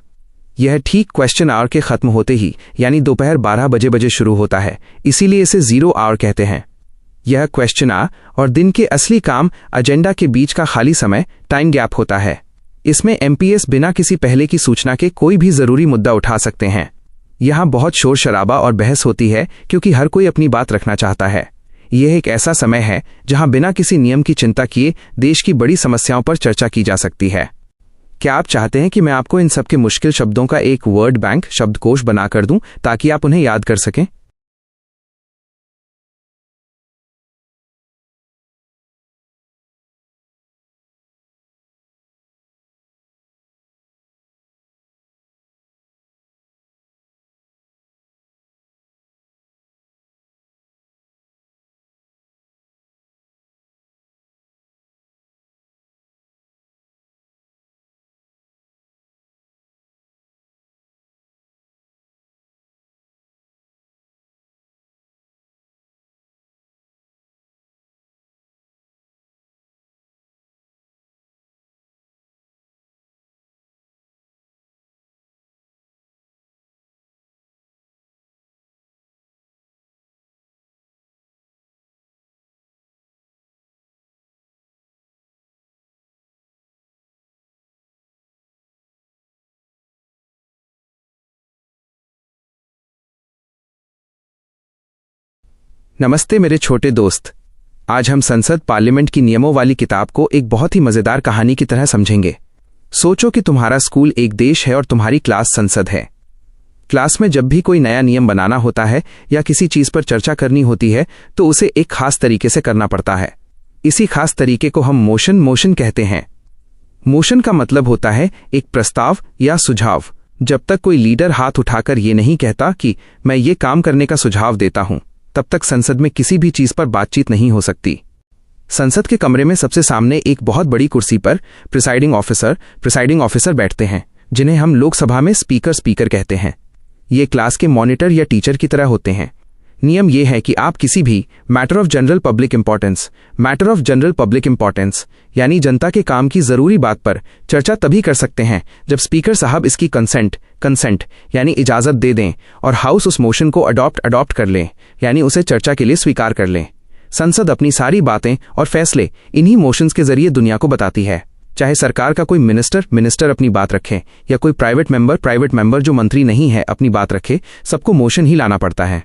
Speaker 1: यह ठीक क्वेश्चन आवर के खत्म होते ही यानी दोपहर 12 बजे शुरू होता है, इसीलिए इसे 0 आवर कहते हैं। यह क्वेश्चन आवर और दिन के असली काम एजेंडा के बीच का खाली समय टाइम गैप होता है। इसमें MPs बिना किसी पहले की सूचना के कोई भी जरूरी मुद्दा उठा सकते हैं। यहाँ बहुत शोर शराबा और बहस होती है क्योंकि हर कोई अपनी बात रखना चाहता है। यह एक ऐसा समय है जहां बिना किसी नियम की चिंता किए देश की बड़ी समस्याओं पर चर्चा की जा सकती है। क्या आप चाहते हैं कि मैं आपको इन सब के मुश्किल शब्दों का एक वर्ड बैंक शब्दकोश बनाकर दूं ताकि आप उन्हें याद कर सकें? नमस्ते मेरे छोटे दोस्त। आज हम संसद पार्लियामेंट की नियमों वाली किताब को एक बहुत ही मजेदार कहानी की तरह समझेंगे। सोचो कि तुम्हारा स्कूल एक देश है और तुम्हारी क्लास संसद है। क्लास में जब भी कोई नया नियम बनाना होता है या किसी चीज पर चर्चा करनी होती है तो उसे एक खास तरीके से करना पड़ता है। इसी खास तरीके को हम मोशन कहते हैं। मोशन का मतलब होता है एक प्रस्ताव या सुझाव। जब तक कोई लीडर हाथ उठाकर ये नहीं कहता कि मैं ये काम करने का सुझाव देता हूं, तब तक संसद में किसी भी चीज पर बातचीत नहीं हो सकती। संसद के कमरे में सबसे सामने एक बहुत बड़ी कुर्सी पर प्रिसाइडिंग ऑफिसर बैठते हैं, जिन्हें हम लोकसभा में स्पीकर कहते हैं। ये क्लास के मॉनिटर या टीचर की तरह होते हैं। नियम यह है कि आप किसी भी matter of general public importance यानी जनता के काम की जरूरी बात पर चर्चा तभी कर सकते हैं जब स्पीकर साहब इसकी कंसेंट यानी इजाजत दे दें और हाउस उस मोशन को अडॉप्ट कर लें यानी उसे चर्चा के लिए स्वीकार कर लें। संसद अपनी सारी बातें और फैसले इन्हीं मोशंस के जरिए दुनिया को बताती है। चाहे सरकार का कोई मिनिस्टर अपनी बात रखे या कोई प्राइवेट मेंबर जो मंत्री नहीं है अपनी बात रखे, सबको मोशन ही लाना पड़ता है।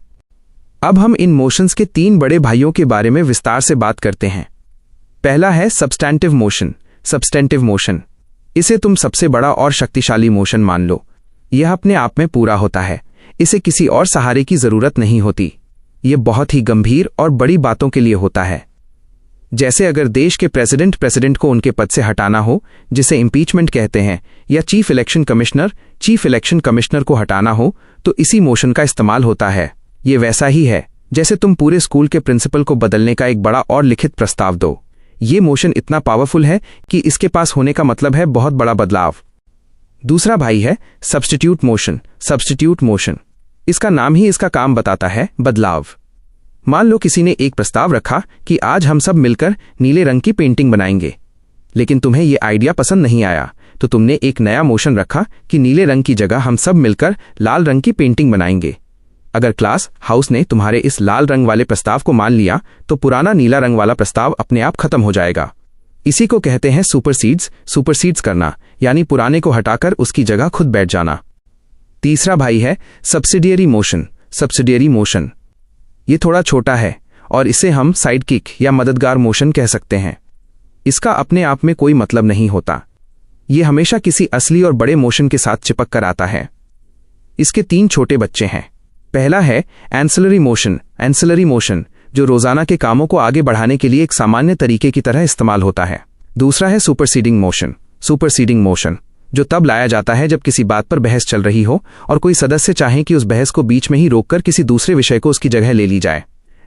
Speaker 1: अब हम इन मोशंस के 3 बड़े भाइयों के बारे में विस्तार से बात करते हैं। पहला है सब्सटैंटिव मोशन। इसे तुम सबसे बड़ा और शक्तिशाली मोशन मान लो। यह अपने आप में पूरा होता है, इसे किसी और सहारे की जरूरत नहीं होती। यह बहुत ही गंभीर और बड़ी बातों के लिए होता है। जैसे अगर देश के प्रेसिडेंट को उनके पद से हटाना हो, जिसे इम्पीचमेंट कहते हैं, या चीफ इलेक्शन कमिश्नर को हटाना हो, तो इसी मोशन का इस्तेमाल होता है। ये वैसा ही है जैसे तुम पूरे स्कूल के प्रिंसिपल को बदलने का एक बड़ा और लिखित प्रस्ताव दो। ये मोशन इतना पावरफुल है कि इसके पास होने का मतलब है बहुत बड़ा बदलाव। दूसरा भाई है सब्स्टिट्यूट मोशन। इसका नाम ही इसका काम बताता है, बदलाव। मान लो किसी ने एक प्रस्ताव रखा कि आज हम सब मिलकर नीले रंग की पेंटिंग बनाएंगे, लेकिन तुम्हें यह आइडिया पसंद नहीं आया, तो तुमने एक नया मोशन रखा कि नीले रंग की जगह हम सब मिलकर लाल रंग की पेंटिंग बनाएंगे। अगर क्लास हाउस ने तुम्हारे इस लाल रंग वाले प्रस्ताव को मान लिया, तो पुराना नीला रंग वाला प्रस्ताव अपने आप खत्म हो जाएगा। इसी को कहते हैं सुपरसीड्स करना, यानी पुराने को हटाकर उसकी जगह खुद बैठ जाना। तीसरा भाई है सब्सिडियरी मोशन। ये थोड़ा छोटा है और इसे हम साइडकिक या मददगार मोशन कह सकते हैं। इसका अपने आप में कोई मतलब नहीं होता। ये हमेशा किसी असली और बड़े मोशन के साथ चिपक कर आता है। इसके 3 छोटे बच्चे हैं। पहला है एंसिलरी मोशन, जो रोजाना के कामों को आगे बढ़ाने के लिए एक सामान्य तरीके की तरह इस्तेमाल होता है। दूसरा है सुपरसीडिंग मोशन, जो तब लाया जाता है जब किसी बात पर बहस चल रही हो और कोई सदस्य चाहे कि उस बहस को बीच में ही रोककर किसी दूसरे विषय को उसकी जगह ले ली जाए।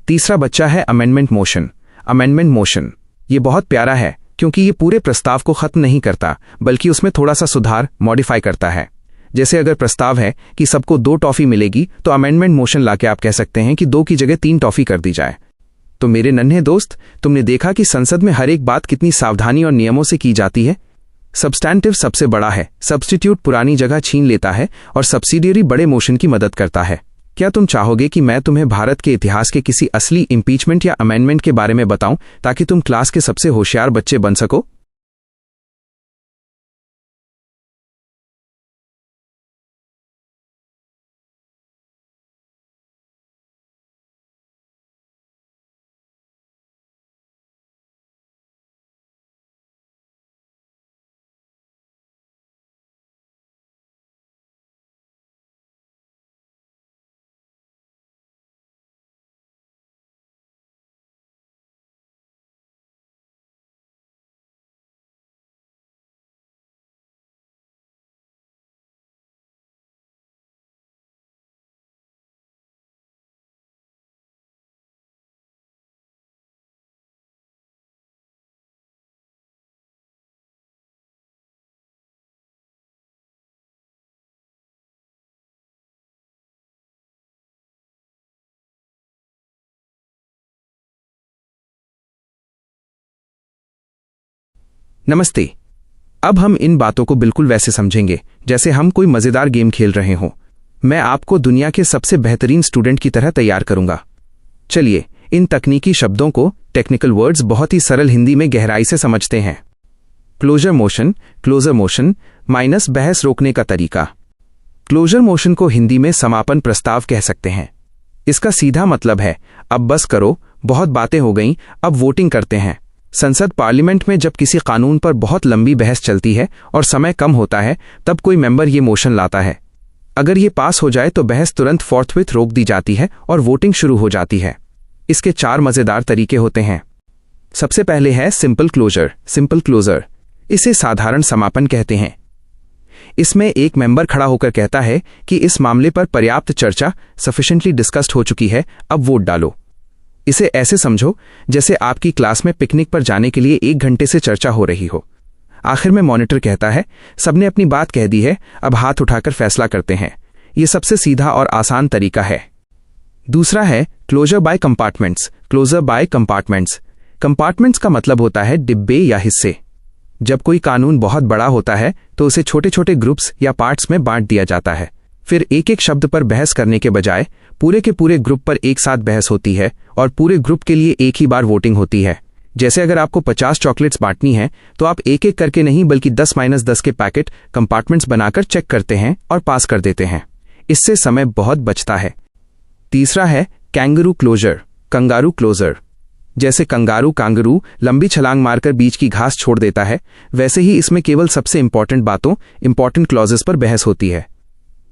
Speaker 1: तीसरा बच्चा है अमेंडमेंट मोशन। ये बहुत प्यारा है क्योंकि ये पूरे प्रस्ताव को खत्म नहीं करता, बल्कि उसमें थोड़ा सा सुधार, मॉडिफाई करता है। जैसे अगर प्रस्ताव है कि सबको 2 टॉफी मिलेगी, तो अमेंडमेंट मोशन लाके आप कह सकते हैं कि 2 की जगह 3 टॉफी कर दी जाए। तो मेरे नन्हे दोस्त, तुमने देखा कि संसद में हर एक बात कितनी सावधानी और नियमों से की जाती है। सब्सटैंटिव सबसे बड़ा है, सब्स्टिट्यूट पुरानी जगह छीन लेता है और सब्सिडियरी बड़े मोशन की मदद करता है। क्या तुम चाहोगे कि मैं तुम्हें भारत के इतिहास के किसी असली इम्पीचमेंट या अमेंडमेंट के बारे में बताऊं, ताकि तुम क्लास के सबसे होशियार बच्चे बन सको? नमस्ते। अब हम इन बातों को बिल्कुल वैसे समझेंगे जैसे हम कोई मजेदार गेम खेल रहे हों। मैं आपको दुनिया के सबसे बेहतरीन स्टूडेंट की तरह तैयार करूंगा। चलिए इन तकनीकी शब्दों को, टेक्निकल वर्ड्स, बहुत ही सरल हिंदी में गहराई से समझते हैं। क्लोजर मोशन माइनस बहस रोकने का तरीका। क्लोजर मोशन को हिंदी में समापन प्रस्ताव कह सकते हैं। इसका सीधा मतलब है, अब बस करो, बहुत बातें हो गईं, अब वोटिंग करते हैं। संसद पार्लियामेंट में जब किसी कानून पर बहुत लंबी बहस चलती है और समय कम होता है, तब कोई मेंबर ये मोशन लाता है। अगर ये पास हो जाए तो बहस तुरंत फोर्थविथ रोक दी जाती है और वोटिंग शुरू हो जाती है। इसके 4 मजेदार तरीके होते हैं। सबसे पहले है सिंपल क्लोजर। इसे साधारण समापन कहते हैं। इसमें एक मेंबर खड़ा होकर कहता है कि इस मामले पर पर्याप्त चर्चा, सफिशिएंटली डिस्कस्ड हो चुकी है, अब वोट डालो। इसे ऐसे समझो जैसे आपकी क्लास में पिकनिक पर जाने के लिए 1 घंटे से चर्चा हो रही हो। आखिर में मॉनिटर कहता है, सबने अपनी बात कह दी है, अब हाथ उठाकर फैसला करते हैं। यह सबसे सीधा और आसान तरीका है। दूसरा है क्लोजर बाय कंपार्टमेंट्स। कंपार्टमेंट्स का मतलब होता है डिब्बे या हिस्से। जब कोई कानून बहुत बड़ा होता है तो उसे छोटे छोटे ग्रुप्स या पार्ट्स में बांट दिया जाता है। फिर एक एक शब्द पर बहस करने के बजाय पूरे के पूरे ग्रुप पर एक साथ बहस होती है और पूरे ग्रुप के लिए एक ही बार वोटिंग होती है। जैसे अगर आपको 50 चॉकलेट्स बांटनी है तो आप एक एक करके नहीं बल्कि 10-10 के पैकेट कंपार्टमेंट्स बनाकर चेक करते हैं और पास कर देते हैं। इससे समय बहुत बचता है। तीसरा है कैंगरू क्लोजर, कंगारू क्लोजर। जैसे कांगरू लंबी छलांग मारकर बीच की घास छोड़ देता है, वैसे ही इसमें केवल सबसे इंपॉर्टेंट क्लॉजेस पर बहस होती है।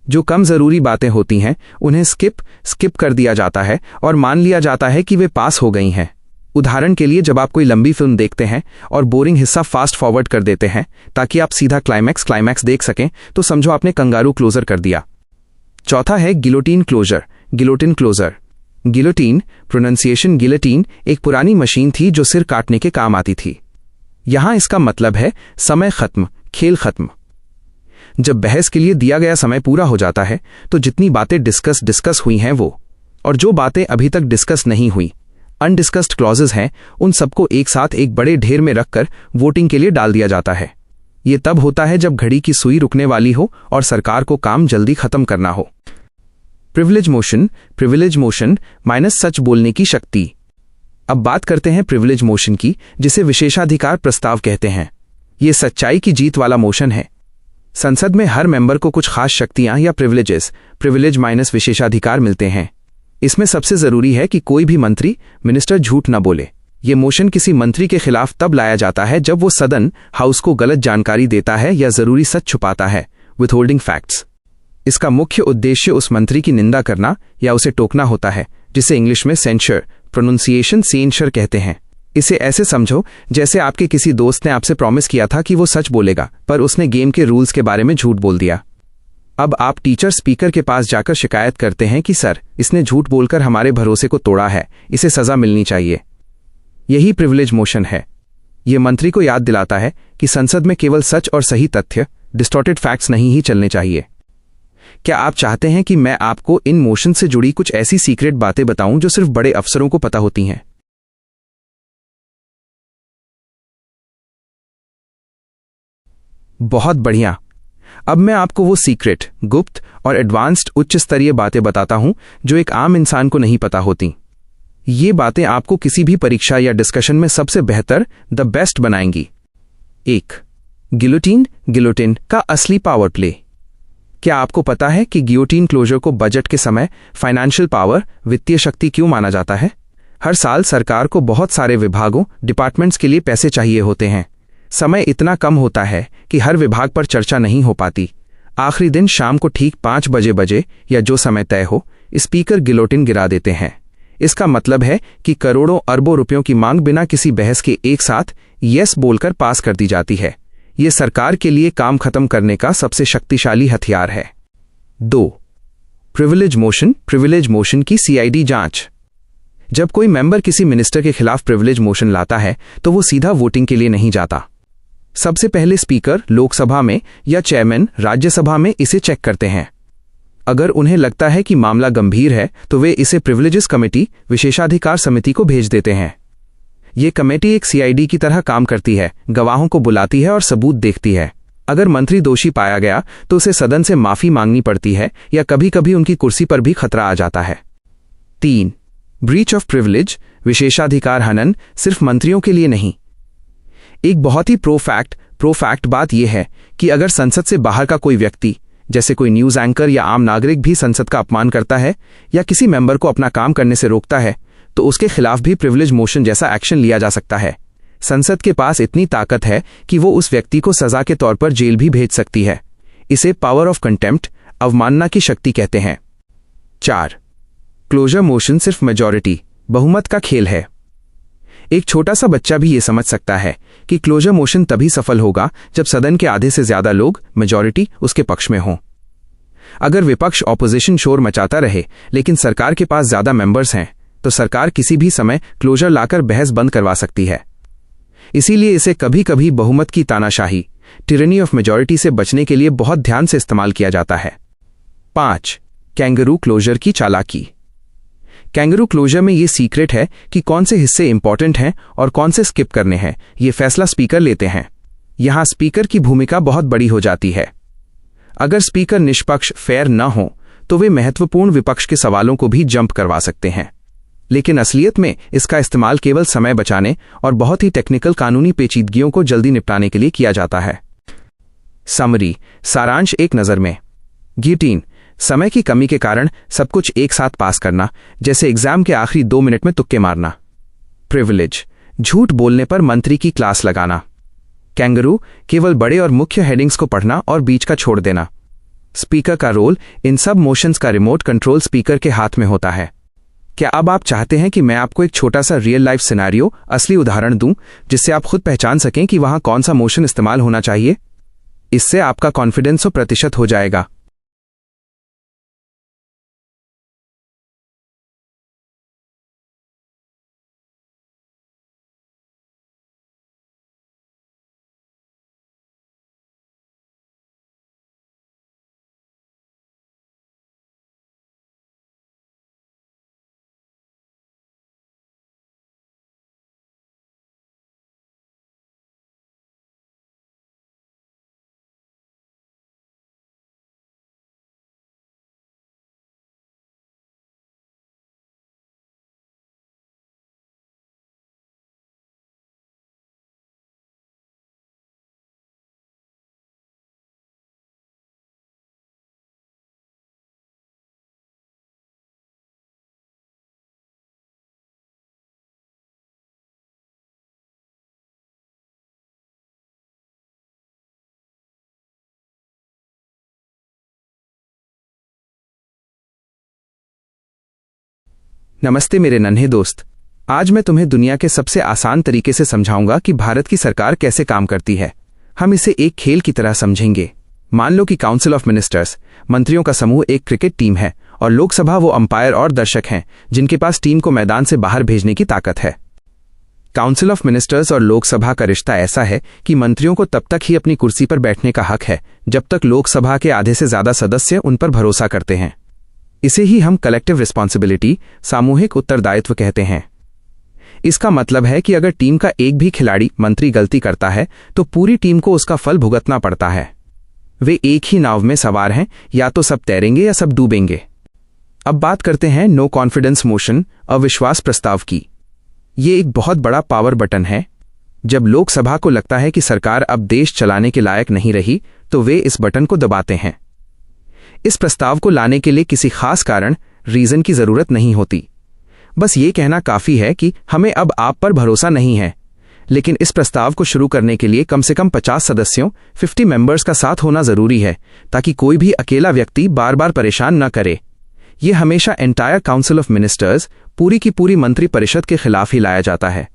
Speaker 1: जो कम जरूरी बातें होती हैं उन्हें स्किप कर दिया जाता है और मान लिया जाता है कि वे पास हो गई हैं। उदाहरण के लिए, जब आप कोई लंबी फिल्म देखते हैं और बोरिंग हिस्सा फास्ट फॉरवर्ड कर देते हैं ताकि आप सीधा क्लाइमैक्स देख सकें, तो समझो आपने कंगारू क्लोजर कर दिया। चौथा है guillotine closure, guillotine closure. Guillotine, pronunciation guillotine, एक पुरानी मशीन थी जो सिर काटने के काम आती थी। यहां इसका मतलब है समय खत्म, खेल खत्म। जब बहस के लिए दिया गया समय पूरा हो जाता है तो जितनी बातें डिस्कस हुई हैं वो, और जो बातें अभी तक डिस्कस नहीं हुई, अनडिस्कस्ड क्लॉजेज हैं, उन सबको एक साथ एक बड़े ढेर में रखकर वोटिंग के लिए डाल दिया जाता है। यह तब होता है जब घड़ी की सुई रुकने वाली हो और सरकार को काम जल्दी खत्म करना हो। प्रिविलेज मोशन माइनस सच बोलने की शक्ति। अब बात करते हैं प्रिविलेज मोशन की, जिसे विशेषाधिकार प्रस्ताव कहते हैं। यह सच्चाई की जीत वाला मोशन है। संसद में हर मेंबर को कुछ खास शक्तियां या प्रिविलेज माइनस विशेषाधिकार मिलते हैं। इसमें सबसे जरूरी है कि कोई भी मिनिस्टर झूठ न बोले। ये मोशन किसी मंत्री के खिलाफ तब लाया जाता है जब वो सदन हाउस को गलत जानकारी देता है या जरूरी सच छुपाता है, विथहोल्डिंग फैक्ट्स। इसका मुख्य उद्देश्य उस मंत्री की निंदा करना या उसे टोकना होता है, जिसे इंग्लिश में सेंशर, प्रोनाउंसिएशन सेंशर कहते हैं। इसे ऐसे समझो जैसे आपके किसी दोस्त ने आपसे प्रॉमिस किया था कि वो सच बोलेगा, पर उसने गेम के रूल्स के बारे में झूठ बोल दिया। अब आप टीचर स्पीकर के पास जाकर शिकायत करते हैं कि सर, इसने झूठ बोलकर हमारे भरोसे को तोड़ा है, इसे सजा मिलनी चाहिए। यही प्रिविलेज मोशन है। यह मंत्री को याद दिलाता है कि संसद में केवल सच और सही तथ्य, डिस्टॉर्टेड फैक्ट्स नहीं ही चलने चाहिए। क्या आप चाहते हैं कि मैं आपको इन मोशन से जुड़ी कुछ ऐसी सीक्रेट बातें बताऊं जो सिर्फ बड़े अफसरों को पता होती हैं? बहुत बढ़िया। अब मैं आपको वो सीक्रेट, गुप्त और एडवांस्ड उच्च स्तरीय बातें बताता हूं जो एक आम इंसान को नहीं पता होती। ये बातें आपको किसी भी परीक्षा या डिस्कशन में सबसे बेहतर, द बेस्ट बनाएंगी। 1. गिलोटिन का असली पावर प्ले। क्या आपको पता है कि गियोटिन क्लोजर को बजट के समय फाइनेंशियल पावर, वित्तीय शक्ति क्यों माना जाता है? हर साल सरकार को बहुत सारे विभागों, डिपार्टमेंट्स के लिए पैसे चाहिए होते हैं। समय इतना कम होता है कि हर विभाग पर चर्चा नहीं हो पाती। आखिरी दिन शाम को ठीक 5 बजे या जो समय तय हो, स्पीकर गिलोटिन गिरा देते हैं। इसका मतलब है कि करोड़ों अरबों रुपयों की मांग बिना किसी बहस के एक साथ यस बोलकर पास कर दी जाती है। यह सरकार के लिए काम खत्म करने का सबसे शक्तिशाली हथियार है। 2. प्रिविलेज मोशन की सीआईडी जांच। जब कोई मेंबर किसी मिनिस्टर के खिलाफ प्रिविलेज मोशन लाता है तो वो सीधा वोटिंग के लिए नहीं जाता। सबसे पहले स्पीकर लोकसभा में या चेयरमैन राज्यसभा में इसे चेक करते हैं। अगर उन्हें लगता है कि मामला गंभीर है तो वे इसे प्रिविलेजेस कमेटी, विशेषाधिकार समिति को भेज देते हैं। ये कमेटी एक सीआईडी की तरह काम करती है, गवाहों को बुलाती है और सबूत देखती है। अगर मंत्री दोषी पाया गया तो उसे सदन से माफी मांगनी पड़ती है या कभी कभी उनकी कुर्सी पर भी खतरा आ जाता है। 3. ब्रीच ऑफ प्रिविलेज, विशेषाधिकार हनन सिर्फ मंत्रियों के लिए नहीं। एक बहुत ही प्रो फैक्ट बात यह है कि अगर संसद से बाहर का कोई व्यक्ति, जैसे कोई न्यूज एंकर या आम नागरिक भी संसद का अपमान करता है या किसी मेंबर को अपना काम करने से रोकता है, तो उसके खिलाफ भी प्रिविलेज मोशन जैसा एक्शन लिया जा सकता है। संसद के पास इतनी ताकत है कि वो उस व्यक्ति को सजा के तौर पर जेल भी भेज सकती है। इसे पावर ऑफ कंटेम्प्ट, अवमानना की शक्ति कहते हैं। 4. क्लोजर मोशन सिर्फ मेजॉरिटी, बहुमत का खेल है। एक छोटा सा बच्चा भी ये समझ सकता है कि क्लोजर मोशन तभी सफल होगा जब सदन के आधे से ज्यादा लोग, मेजॉरिटी, उसके पक्ष में हों। अगर विपक्ष ऑपोजिशन शोर मचाता रहे लेकिन सरकार के पास ज्यादा मेंबर्स हैं, तो सरकार किसी भी समय क्लोजर लाकर बहस बंद करवा सकती है। इसीलिए इसे कभी कभी बहुमत की तानाशाही, टिरनी ऑफ मेजॉरिटी से बचने के लिए बहुत ध्यान से इस्तेमाल किया जाता है। 5. कैंगरू क्लोजर की चालाकी। कैंगरू क्लोजर में ये सीक्रेट है कि कौन से हिस्से इंपॉर्टेंट हैं और कौन से स्किप करने हैं। ये फैसला स्पीकर लेते हैं। यहां स्पीकर की भूमिका बहुत बड़ी हो जाती है। अगर स्पीकर निष्पक्ष, फेयर न हो तो वे महत्वपूर्ण विपक्ष के सवालों को भी जंप करवा सकते हैं। लेकिन असलियत में इसका इस्तेमाल केवल समय बचाने और बहुत ही टेक्निकल कानूनी पेचीदगियों को जल्दी निपटाने के लिए किया जाता है। समरी, सारांश एक नज़र में। गियोटिन, समय की कमी के कारण सब कुछ एक साथ पास करना, जैसे एग्जाम के आखिरी 2 मिनट में तुक्के मारना। प्रिविलेज, झूठ बोलने पर मंत्री की क्लास लगाना। कैंगरू, केवल बड़े और मुख्य हेडिंग्स को पढ़ना और बीच का छोड़ देना। स्पीकर का रोल, इन सब मोशंस का रिमोट कंट्रोल स्पीकर के हाथ में होता है। क्या अब आप चाहते हैं कि मैं आपको एक छोटा सा रियल लाइफ सिनेरियो, असली उदाहरण दूं, जिससे आप खुद पहचान सकें कि वहां कौन सा मोशन इस्तेमाल होना चाहिए? इससे आपका कॉन्फिडेंस 100% हो जाएगा। नमस्ते मेरे नन्हे दोस्त। आज मैं तुम्हें दुनिया के सबसे आसान तरीके से समझाऊंगा कि भारत की सरकार कैसे काम करती है। हम इसे एक खेल की तरह समझेंगे। मान लो कि काउंसिल ऑफ मिनिस्टर्स, मंत्रियों का समूह, एक क्रिकेट टीम है और लोकसभा वो अंपायर और दर्शक हैं जिनके पास टीम को मैदान से बाहर भेजने की ताकत है। काउंसिल ऑफ मिनिस्टर्स और लोकसभा का रिश्ता ऐसा है कि मंत्रियों को तब तक ही अपनी कुर्सी पर बैठने का हक है जब तक लोकसभा के आधे से ज्यादा सदस्य उन पर भरोसा करते हैं। इसे ही हम कलेक्टिव रिस्पॉन्सिबिलिटी, सामूहिक उत्तरदायित्व कहते हैं। इसका मतलब है कि अगर टीम का एक भी खिलाड़ी, मंत्री गलती करता है तो पूरी टीम को उसका फल भुगतना पड़ता है। वे एक ही नाव में सवार हैं, या तो सब तैरेंगे या सब डूबेंगे। अब बात करते हैं नो कॉन्फिडेंस मोशन, अविश्वास प्रस्ताव की। ये एक बहुत बड़ा पावर बटन है। जब लोकसभा को लगता है कि सरकार अब देश चलाने के लायक नहीं रही, तो वे इस बटन को दबाते हैं। इस प्रस्ताव को लाने के लिए किसी खास कारण, रीजन की जरूरत नहीं होती। बस ये कहना काफी है कि हमें अब आप पर भरोसा नहीं है। लेकिन इस प्रस्ताव को शुरू करने के लिए कम से कम 50 सदस्यों, 50 मेंबर्स का साथ होना जरूरी है, ताकि कोई भी अकेला व्यक्ति बार बार परेशान न करे। यह हमेशा एंटायर काउंसिल ऑफ मिनिस्टर्स, पूरी की पूरी मंत्री परिषद के खिलाफ ही लाया जाता है।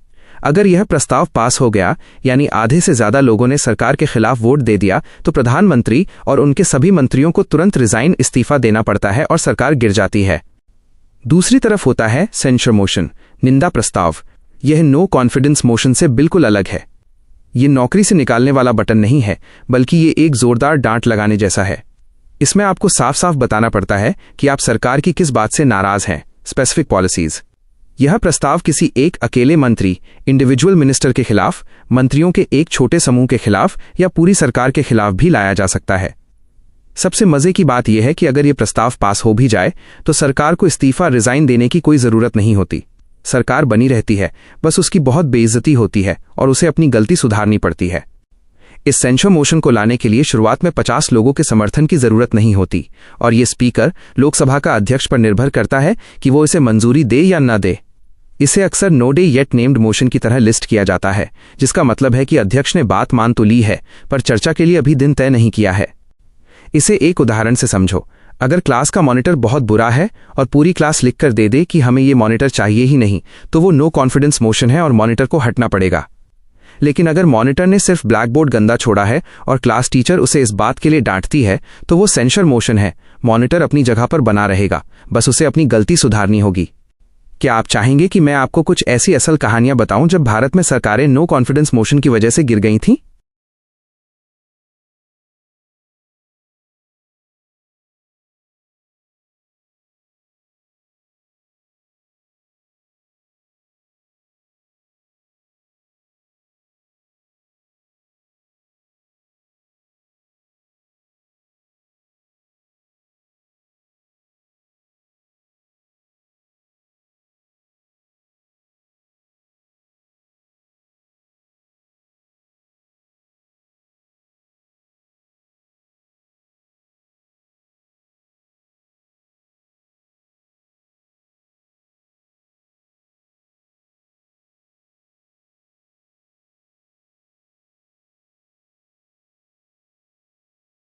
Speaker 1: अगर यह प्रस्ताव पास हो गया, यानी आधे से ज्यादा लोगों ने सरकार के खिलाफ वोट दे दिया, तो प्रधानमंत्री और उनके सभी मंत्रियों को तुरंत रिजाइन, इस्तीफा देना पड़ता है और सरकार गिर जाती है। दूसरी तरफ होता है सेंसर मोशन, निंदा प्रस्ताव। यह नो कॉन्फिडेंस मोशन से बिल्कुल अलग है। यह नौकरी से निकालने वाला बटन नहीं है, बल्कि ये एक जोरदार डांट लगाने जैसा है। इसमें आपको साफ साफ बताना पड़ता है कि आप सरकार की किस बात से नाराज हैं, स्पेसिफिक पॉलिसीज। यह प्रस्ताव किसी एक अकेले मंत्री, इंडिविजुअल मिनिस्टर के खिलाफ, मंत्रियों के एक छोटे समूह के खिलाफ या पूरी सरकार के खिलाफ भी लाया जा सकता है। सबसे मजे की बात यह है कि अगर यह प्रस्ताव पास हो भी जाए तो सरकार को इस्तीफा, रिजाइन देने की कोई जरूरत नहीं होती। सरकार बनी रहती है, बस उसकी बहुत बेइज्जती होती है और उसे अपनी गलती सुधारनी पड़ती है। इस सेंसर मोशन को लाने के लिए शुरुआत में 50 लोगों के समर्थन की जरूरत नहीं होती, और ये स्पीकर, लोकसभा का अध्यक्ष पर निर्भर करता है कि वो इसे मंजूरी दे या न दे। इसे अक्सर no day yet named motion की तरह लिस्ट किया जाता है, जिसका मतलब है कि अध्यक्ष ने बात मान तो ली है, पर चर्चा के लिए अभी दिन तय नहीं किया है। इसे एक उदाहरण से समझो। अगर क्लास का मॉनिटर बहुत बुरा है और पूरी क्लास लिखकर दे दे कि हमें ये मॉनिटर चाहिए ही नहीं, तो वो नो कॉन्फिडेंस मोशन है और मॉनिटर को हटना पड़ेगा। लेकिन अगर मॉनिटर ने सिर्फ ब्लैक बोर्ड गंदा छोड़ा है और क्लास टीचर उसे इस बात के लिए डांटती है, तो वो सेंसर मोशन है। मॉनिटर अपनी जगह पर बना रहेगा, बस उसे अपनी गलती सुधारनी होगी। क्या आप चाहेंगे कि मैं आपको कुछ ऐसी असल कहानियां बताऊं जब भारत में सरकारें नो कॉन्फिडेंस मोशन की वजह से गिर गई थीं?